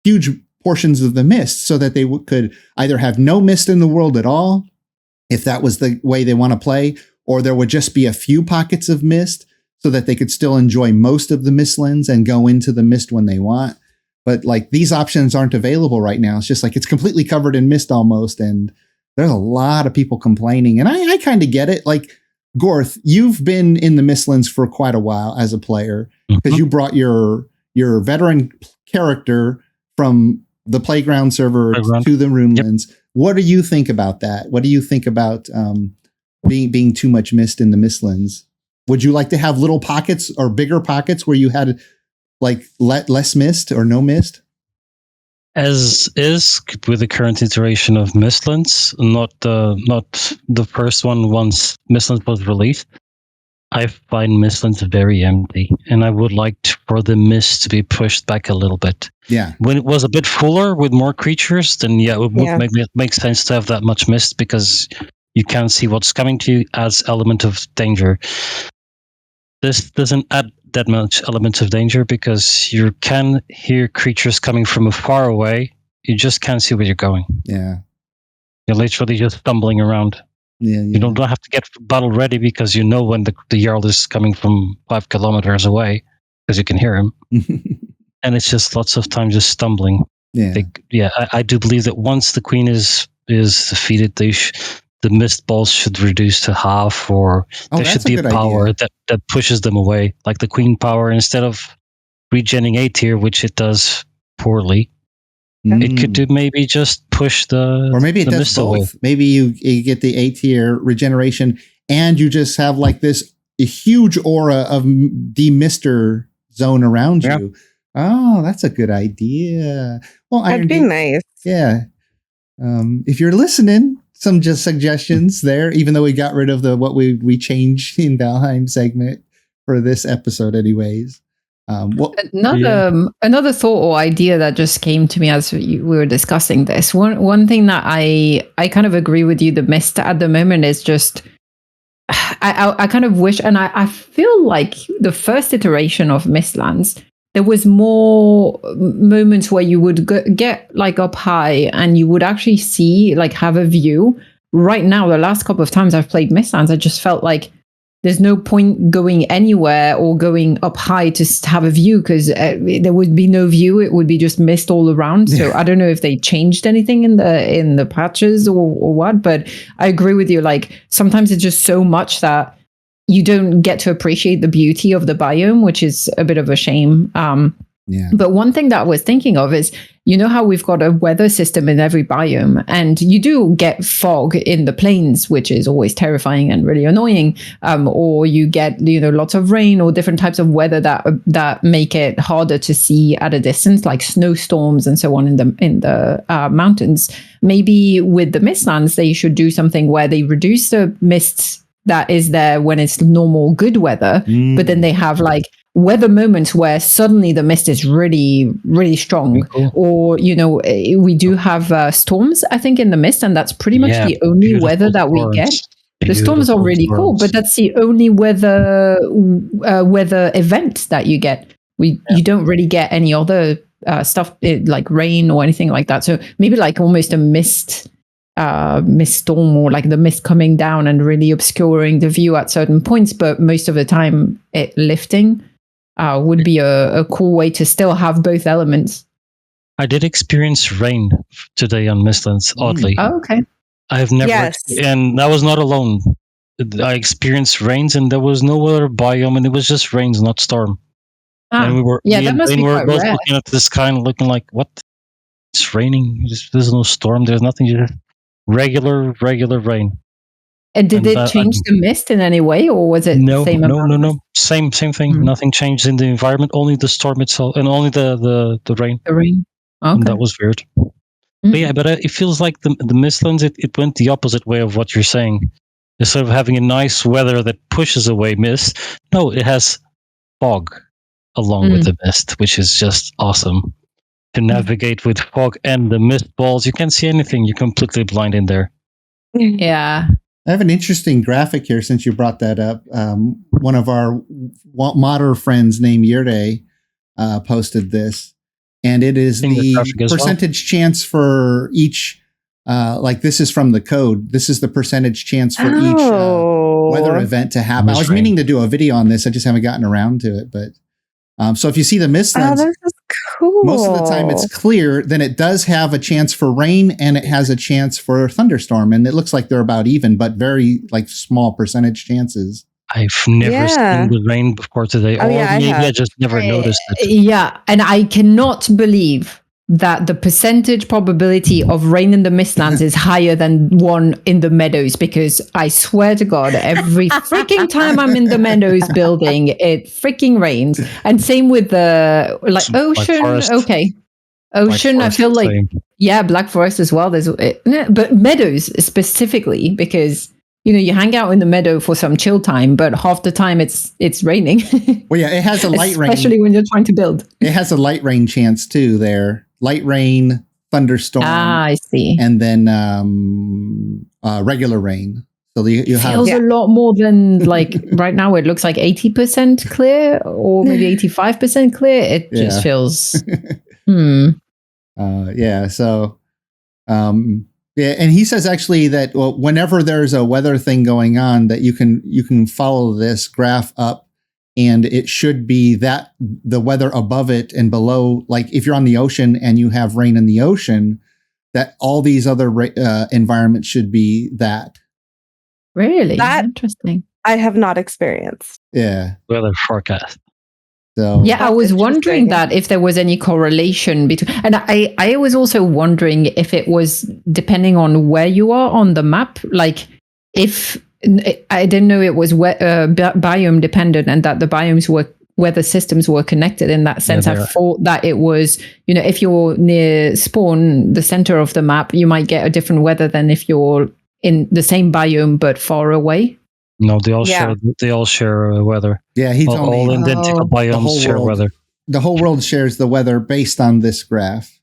huge portions of the mist so that they could either have no mist in the world at all, if that was the way they want to play, or there would just be a few pockets of mist so that they could still enjoy most of the Mistlands and go into the mist when they want. But like these options aren't available right now. It's just like it's completely covered in mist almost. And there's a lot of people complaining. And I kind of get it. Like, Gorth, you've been in the Mistlands for quite a while as a player because you brought your veteran character from the playground server to the Runelands. Yep. What do you think about that? What do you think about being too much mist in the Mistlands? Would you like to have little pockets or bigger pockets where you had like less mist or no mist? As is with the current iteration of Mistlands, not the first one once Mistlands was released, I find Mistlands very empty, and I would like for the mist to be pushed back a little bit. Yeah. When it was a bit fuller with more creatures, then it would make sense to have that much mist because you can't see what's coming to you as element of danger. This doesn't add that much element of danger because you can hear creatures coming from far away. You just can't see where you're going. Yeah. You're literally just stumbling around. Yeah. You don't have to get battle ready because you know when the Jarl is coming from 5 kilometers away because you can hear him. And it's just lots of time just stumbling. Yeah. I do believe that once the queen is defeated, the mist balls should reduce to half, or there should be a power that pushes them away, like the queen power. Instead of regenning A tier, which it does poorly, it could do maybe just push or maybe it does both. Away. Maybe you get the A tier regeneration, and you just have like this huge aura of demister zone around you. Oh, that's a good idea. Well, that'd be nice. Yeah. If you're listening, some just suggestions there, even though we got rid of what we changed in Valheim segment for this episode anyways. Another thought or idea that just came to me as we were discussing this. One thing that I kind of agree with you, the mist at the moment is just, I kind of wish, and I feel like the first iteration of Mistlands, there was more moments where you would get like up high and you would actually see, like have a view. Right now, the last couple of times I've played Mistlands, I just felt like there's no point going anywhere or going up high to have a view because there would be no view. It would be just mist all around. So I don't know if they changed anything in the patches or what, but I agree with you. Like sometimes it's just so much that you don't get to appreciate the beauty of the biome, which is a bit of a shame. But one thing that I was thinking of is, you know how we've got a weather system in every biome, and you do get fog in the plains, which is always terrifying and really annoying. Or you get, lots of rain or different types of weather that make it harder to see at a distance, like snowstorms and so on in the mountains. Maybe with the Mistlands, they should do something where they reduce the mists that is there when it's normal good weather, but then they have like weather moments where suddenly the mist is really, really strong, Cool. or we do have storms, I think, in the mist, and that's pretty much Yeah, the only beautiful weather that we get. storms. The storms are Beautiful really cool, storms. but that's the only weather event that you get. You don't really get any other stuff like rain or anything like that. So maybe like almost a mist storm, or like the mist coming down and really obscuring the view at certain points. But most of the time, it lifting would be a cool way to still have both elements. I did experience rain today on Mistlands, oddly. Oh, okay. I've never, Yes. and I was not alone. I experienced rains, and there was no other biome, and it was just rains, not storm. And we were, yeah, me that and must Wayne be were quite both rare. looking at the sky and looking like, what? It's raining. There's no storm. There's nothing. Just regular rain. And did And it change the mist in any way, or was it No, the same? no. Same thing. Hmm. Nothing changed in the environment. Only the storm itself, and only the rain. The rain. And Okay. that was weird. Mm. But yeah, but it feels like the Mistlands, it went the opposite way of what you're saying. Instead of having a nice weather that pushes away mist, no, it has fog along with the mist, which is just awesome. To navigate with fog and the mist balls, you can't see anything. You're completely blind in there. Yeah. I have an interesting graphic here since you brought that up. One of our modder friends named Yurde posted this, and it is the percentage chance for each. Like this is from the code. This is the percentage chance for each weather event to happen. I was meaning to do a video on this. I just haven't gotten around to it. But so if you see the Mistlands, this is cool. Most of the time it's clear. Then it does have a chance for rain, and it has a chance for thunderstorm. And it looks like they're about even, but very like small percentage chances. I've never seen the rain before today. Or maybe I just never noticed it. Yeah, and I cannot believe that the percentage probability of rain in the Mistlands is higher than one in the meadows, because I swear to God, every freaking time I'm in the meadows building, it freaking rains. And same with the ocean. Okay. Ocean, I feel like, Black Forest as well. But meadows specifically, because you hang out in the meadow for some chill time, but half the time it's raining. Well, yeah, it has a light rain. Especially when you're trying to build. It has a light rain chance too there. Light rain, thunderstorm. I see. And then regular rain. So you have feels a lot more than like right now. It looks like 80% clear, or maybe 85% clear. It just feels. So. Yeah, and he says actually that whenever there's a weather thing going on, that you can follow this graph up, and it should be that the weather above it and below. Like if you're on the ocean and you have rain in the ocean, that all these other environments should be that. Really? Interesting. I have not experienced. Yeah. Weather forecast. So yeah, I was wondering that if there was any correlation between, and I was also wondering if it was depending on where you are on the map. Like if I didn't know it was biome dependent, and that the biomes were weather systems were connected in that sense. I thought that it was, if you're near spawn, the center of the map, you might get a different weather than if you're in the same biome but far away. No, they all share weather. Yeah, he's all identical biomes share weather. The whole world shares the weather based on this graph.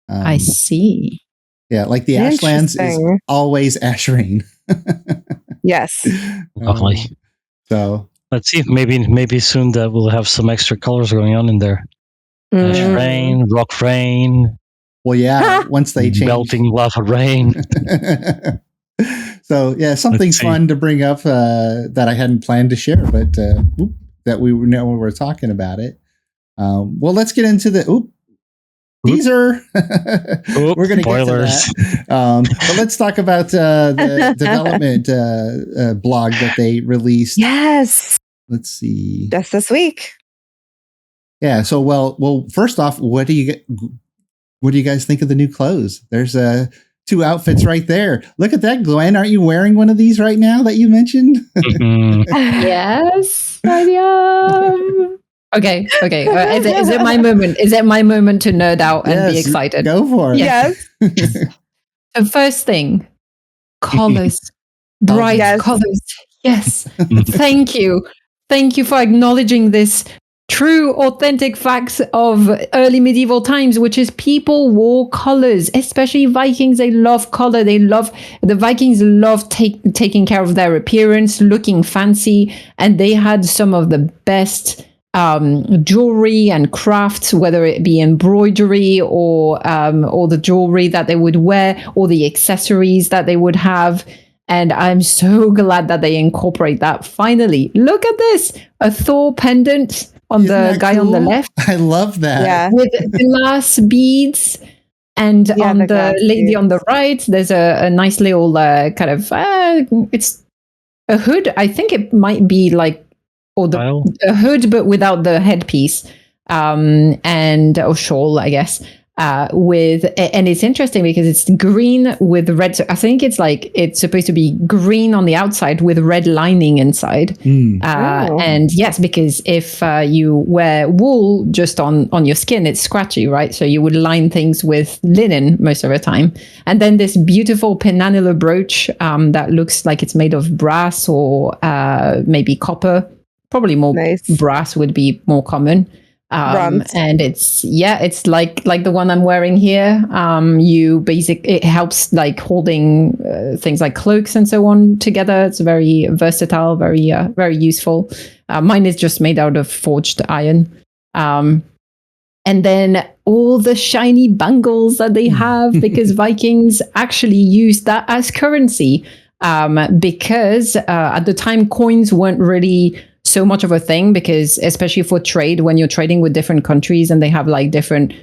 I see. Yeah, like the Ashlands is always ash rain. Yes. Lovely. So let's see. Maybe soon that we'll have some extra colors going on in there. Ash rain, rock rain. Well, yeah. Once they change, melting lava rain. So yeah, something fun to bring up that I hadn't planned to share, but that we know when we're talking about it. Well, let's get into the teaser. We're going to get to that. But let's talk about the development blog that they released. Yes. Let's see. Just this week. Yeah. So well. First off, what do you guys think of the new clothes? There's two outfits right there. Look at that, Gwen. Aren't you wearing one of these right now that you mentioned? Yes, I am. Okay. Is it my moment? Is it my moment to nerd out and be excited? Go for it. Yes. The first thing, colors, bright colors. Yes. Thank you for acknowledging this true, authentic facts of early medieval times, which is people wore colors, especially Vikings. They love color. The Vikings love taking care of their appearance, looking fancy, and they had some of the best jewelry and crafts, whether it be embroidery or the jewelry that they would wear or the accessories that they would have. And I'm so glad that they incorporate that. Finally, look at this, a Thor pendant on the guy on the left. I love that. Yeah. With glass beads. And on the lady beads on the right, there's a nice little kind of, it's a hood. I think it might be like, a hood, but without the headpiece, or shawl, I guess. And it's interesting because it's green with red. So I think it's supposed to be green on the outside with red lining inside. And yes, because if you wear wool just on your skin, it's scratchy, right? So you would line things with linen most of the time. And then this beautiful penannular brooch that looks like it's made of brass or maybe copper. Probably more brass would be more common. And it's like the one I'm wearing here. It helps like holding things like cloaks and so on together. It's very versatile, very useful. Mine is just made out of forged iron. And then all the shiny bangles that they have, because Vikings actually used that as currency. Because at the time coins weren't really so much of a thing, because especially for trade, when you're trading with different countries and they have like different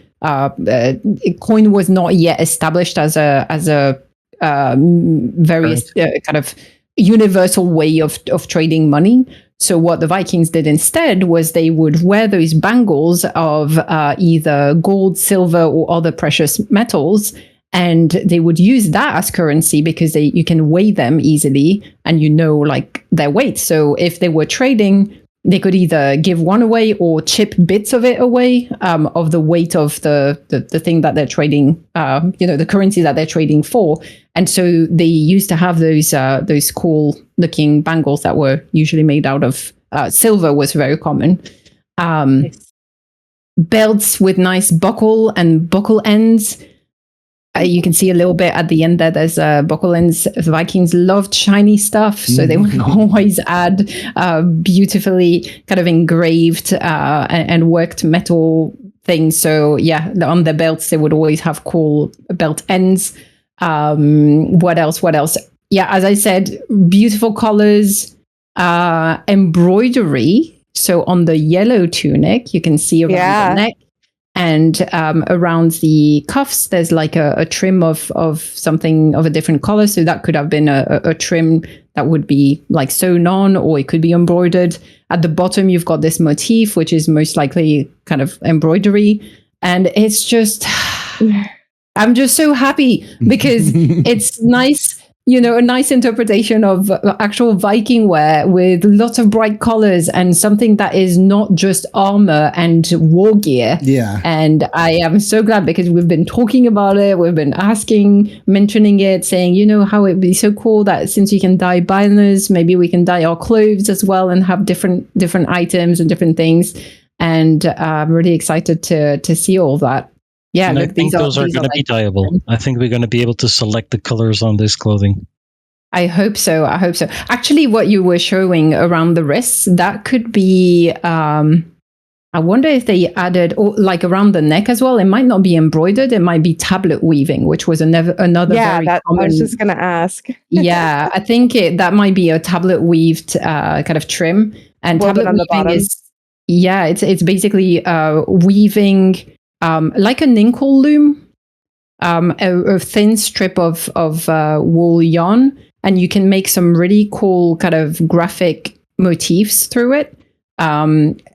coin was not yet established as a very kind of universal way of trading money. So what the Vikings did instead was they would wear those bangles of either gold, silver, or other precious metals. And they would use that as currency because you can weigh them easily and like their weight. So if they were trading, they could either give one away or chip bits of it away of the weight of the thing that they're trading, the currency that they're trading for. And so they used to have those cool looking bangles that were usually made out of silver was very common. Belts with nice buckle and buckle ends. You can see a little bit at the end there. There's buckle ends. The Vikings loved shiny stuff, so they would always add beautifully kind of engraved and worked metal things. So yeah, on their belts they would always have cool belt ends. What else? Yeah, as I said, beautiful colors, embroidery. So on the yellow tunic, you can see around the neck. And around the cuffs, there's like a trim of something of a different color. So that could have been a trim that would be like sewn on, or it could be embroidered. At the bottom, you've got this motif, which is most likely kind of embroidery. And it's just, I'm just so happy because it's nice. A nice interpretation of actual Viking wear with lots of bright colors and something that is not just armor and war gear. Yeah. And I am so glad because we've been talking about it. We've been mentioning it, saying, how it'd be so cool that since you can dye banners, maybe we can dye our clothes as well and have different items and different things. And I'm really excited to see all that. Yeah, I think those are going to be dyeable. I think we're going to be able to select the colors on this clothing. I hope so. Actually, what you were showing around the wrists, that could be, I wonder if they added, like around the neck as well. It might not be embroidered. It might be tablet weaving, which was another very common. I was just going to ask. Yeah, I think that might be a tablet weaved kind of trim. And tablet weaving is, it's basically weaving like a Ninkle loom, a thin strip of wool yarn, and you can make some really cool kind of graphic motifs through it.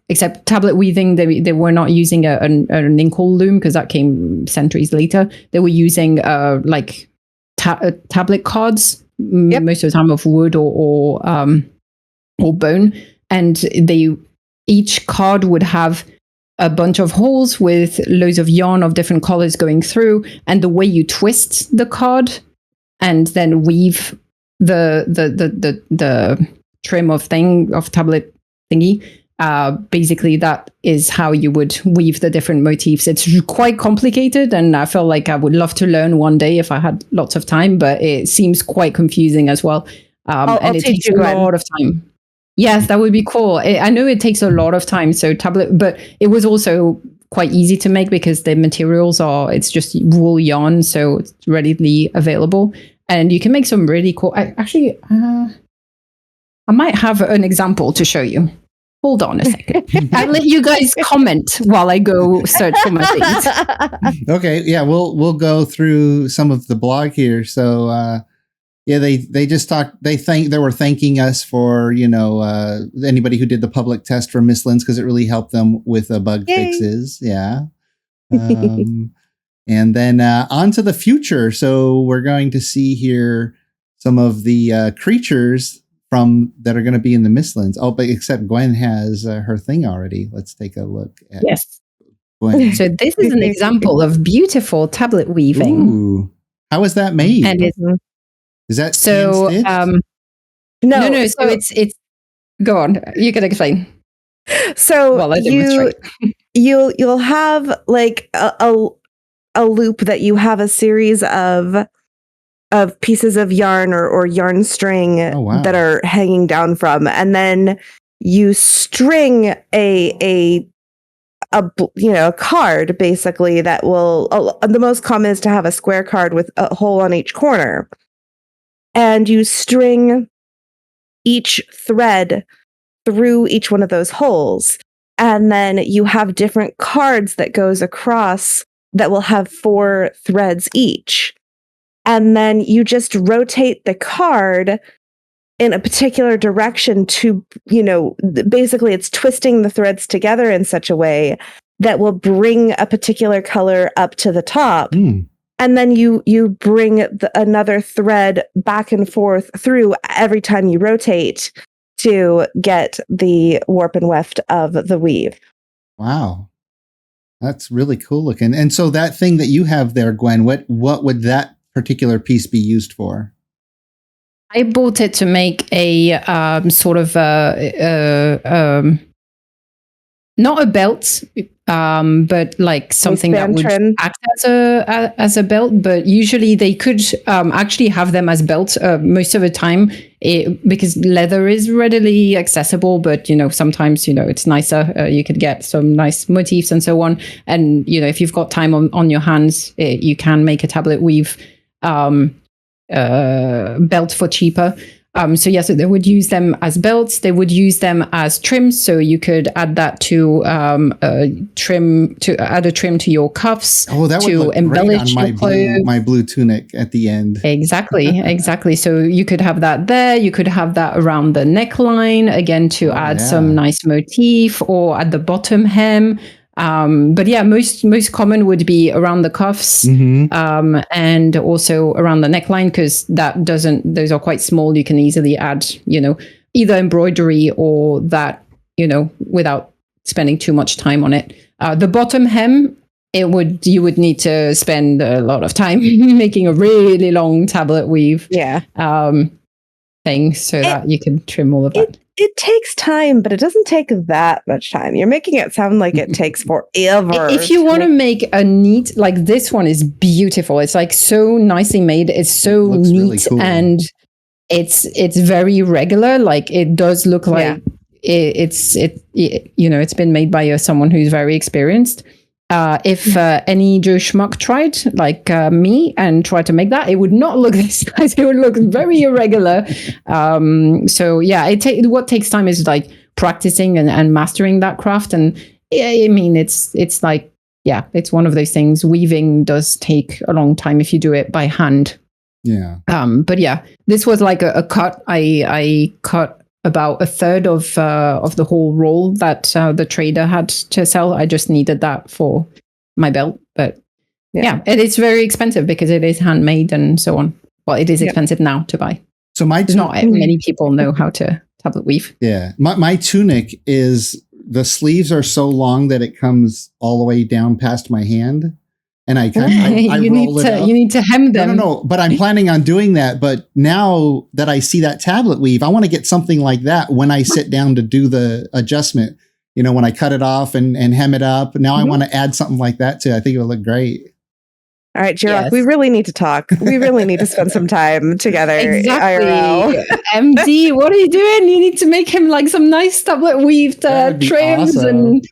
Except tablet weaving, they were not using a Ninkle loom because that came centuries later. They were using tablet cards, most of the time of wood or bone, and each card would have a bunch of holes with loads of yarn of different colors going through, and the way you twist the card and then weave the trim of tablet thingy basically that is how you would weave the different motifs. It's quite complicated, and I feel like I would love to learn one day if I had lots of time, but it seems quite confusing as well. And it takes a lot of time. Yes, that would be cool. I know it takes a lot of time, so tablet, but it was also quite easy to make because the materials it's just wool yarn, so it's readily available, and you can make some really cool. I might have an example to show you. Hold on a second. I'll let you guys comment while I go search for my things. Okay, yeah, we'll go through some of the blog here. So yeah, they just talked. They were thanking us for anybody who did the public test for Mistlands because it really helped them with bug fixes. Yeah, and then on to the future. So we're going to see here some of the creatures that are going to be in the Mistlands. Oh, but except Gwen has her thing already. Let's take a look at Gwen. So this is an example of beautiful tablet weaving. Ooh. How is that made? And is that so? No. So it's. Go on. You can explain. So you'll have like a loop that you have a series of pieces of yarn or yarn string that are hanging down from, and then you string a card basically that will. The most common is to have a square card with a hole on each corner, and you string each thread through each one of those holes, and then you have different cards that goes across that will have 4 threads each. And then you just rotate the card in a particular direction to, basically it's twisting the threads together in such a way that will bring a particular color up to the top. And then you bring another thread back and forth through every time you rotate to get the warp and weft of the weave. Wow. That's really cool looking. And so that thing that you have there, Gwen, what would that particular piece be used for? I bought it to make a sort of not a belt, but like something that would act as a belt. But usually they could actually have them as belts most of the time, because leather is readily accessible. But sometimes it's nicer. You could get some nice motifs and so on. And if you've got time on your hands, you can make a tablet weave belt for cheaper. So they would use them as belts. They would use them as trims. So you could add that to add a trim to your cuffs. Oh, that would look embellish great on my blue tunic at the end. Exactly. So you could have that there. You could have that around the neckline again to add some nice motif, or at the bottom hem. But most common would be around the cuffs, and also around the neckline, because those are quite small. You can easily add, either embroidery or that, without spending too much time on it. The bottom hem, you would need to spend a lot of time making a really long tablet weave thing so that you can trim all of that. It takes time, but it doesn't take that much time. You're making it sound like it takes forever. If you want to make a neat, like this one is beautiful. It's like so nicely made. It's so neat, really cool. And it's very regular. Like it does look like it's been made by someone who's very experienced. If any Joe Schmuck tried, like me, and tried to make that, it would not look this nice. It would look very irregular. What takes time is like practicing and mastering that craft. And I mean, it's like, it's one of those things. Weaving does take a long time if you do it by hand. Yeah. But this was like a cut. I cut about a third of the whole roll that the trader had to sell. I just needed that for my belt. But and it's very expensive because it is handmade and so on. Well, it is expensive now to buy. So not many people know how to tablet weave. Yeah. My tunic the sleeves are so long that it comes all the way down past my hand. And I roll it up. You need to hem them. No. But I'm planning on doing that. But now that I see that tablet weave, I want to get something like that when I sit down to do the adjustment. when I cut it off and hem it up. Now I want to add something like that too. I think it would look great. All right, Jiroc, Yes. we really need to talk. We really need to spend some time together. Exactly. IRL. MD, what are you doing? You need to make him like some nice doublet weaved That'd be trims awesome. and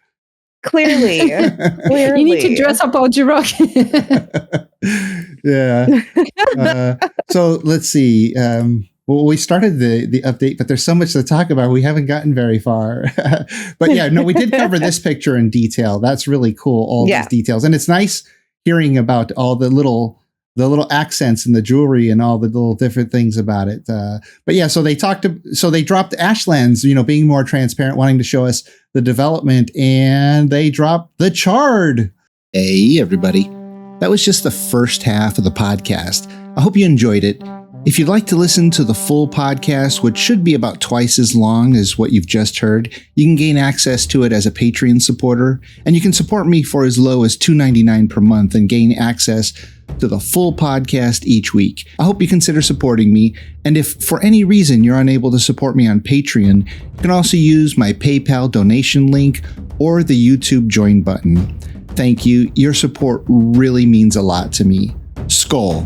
Clearly. you need to dress up our Jiroc. Yeah. So let's see. Well, we started the update, but there's so much to talk about. We haven't gotten very far. But yeah, no, we did cover this picture in detail. That's really cool. All these details. And it's nice hearing about all the little accents and the jewelry and all the little different things about it. But yeah, so they dropped Ashlands, being more transparent, wanting to show us the development, and they dropped the Chard. Hey, everybody. That was just the first half of the podcast. I hope you enjoyed it. If you'd like to listen to the full podcast, which should be about twice as long as what you've just heard, you can gain access to it as a Patreon supporter, and you can support me for as low as $2.99 per month and gain access to the full podcast each week. I hope you consider supporting me, and if for any reason you're unable to support me on Patreon, you can also use my PayPal donation link or the YouTube join button. Thank you. Your support really means a lot to me. Skull.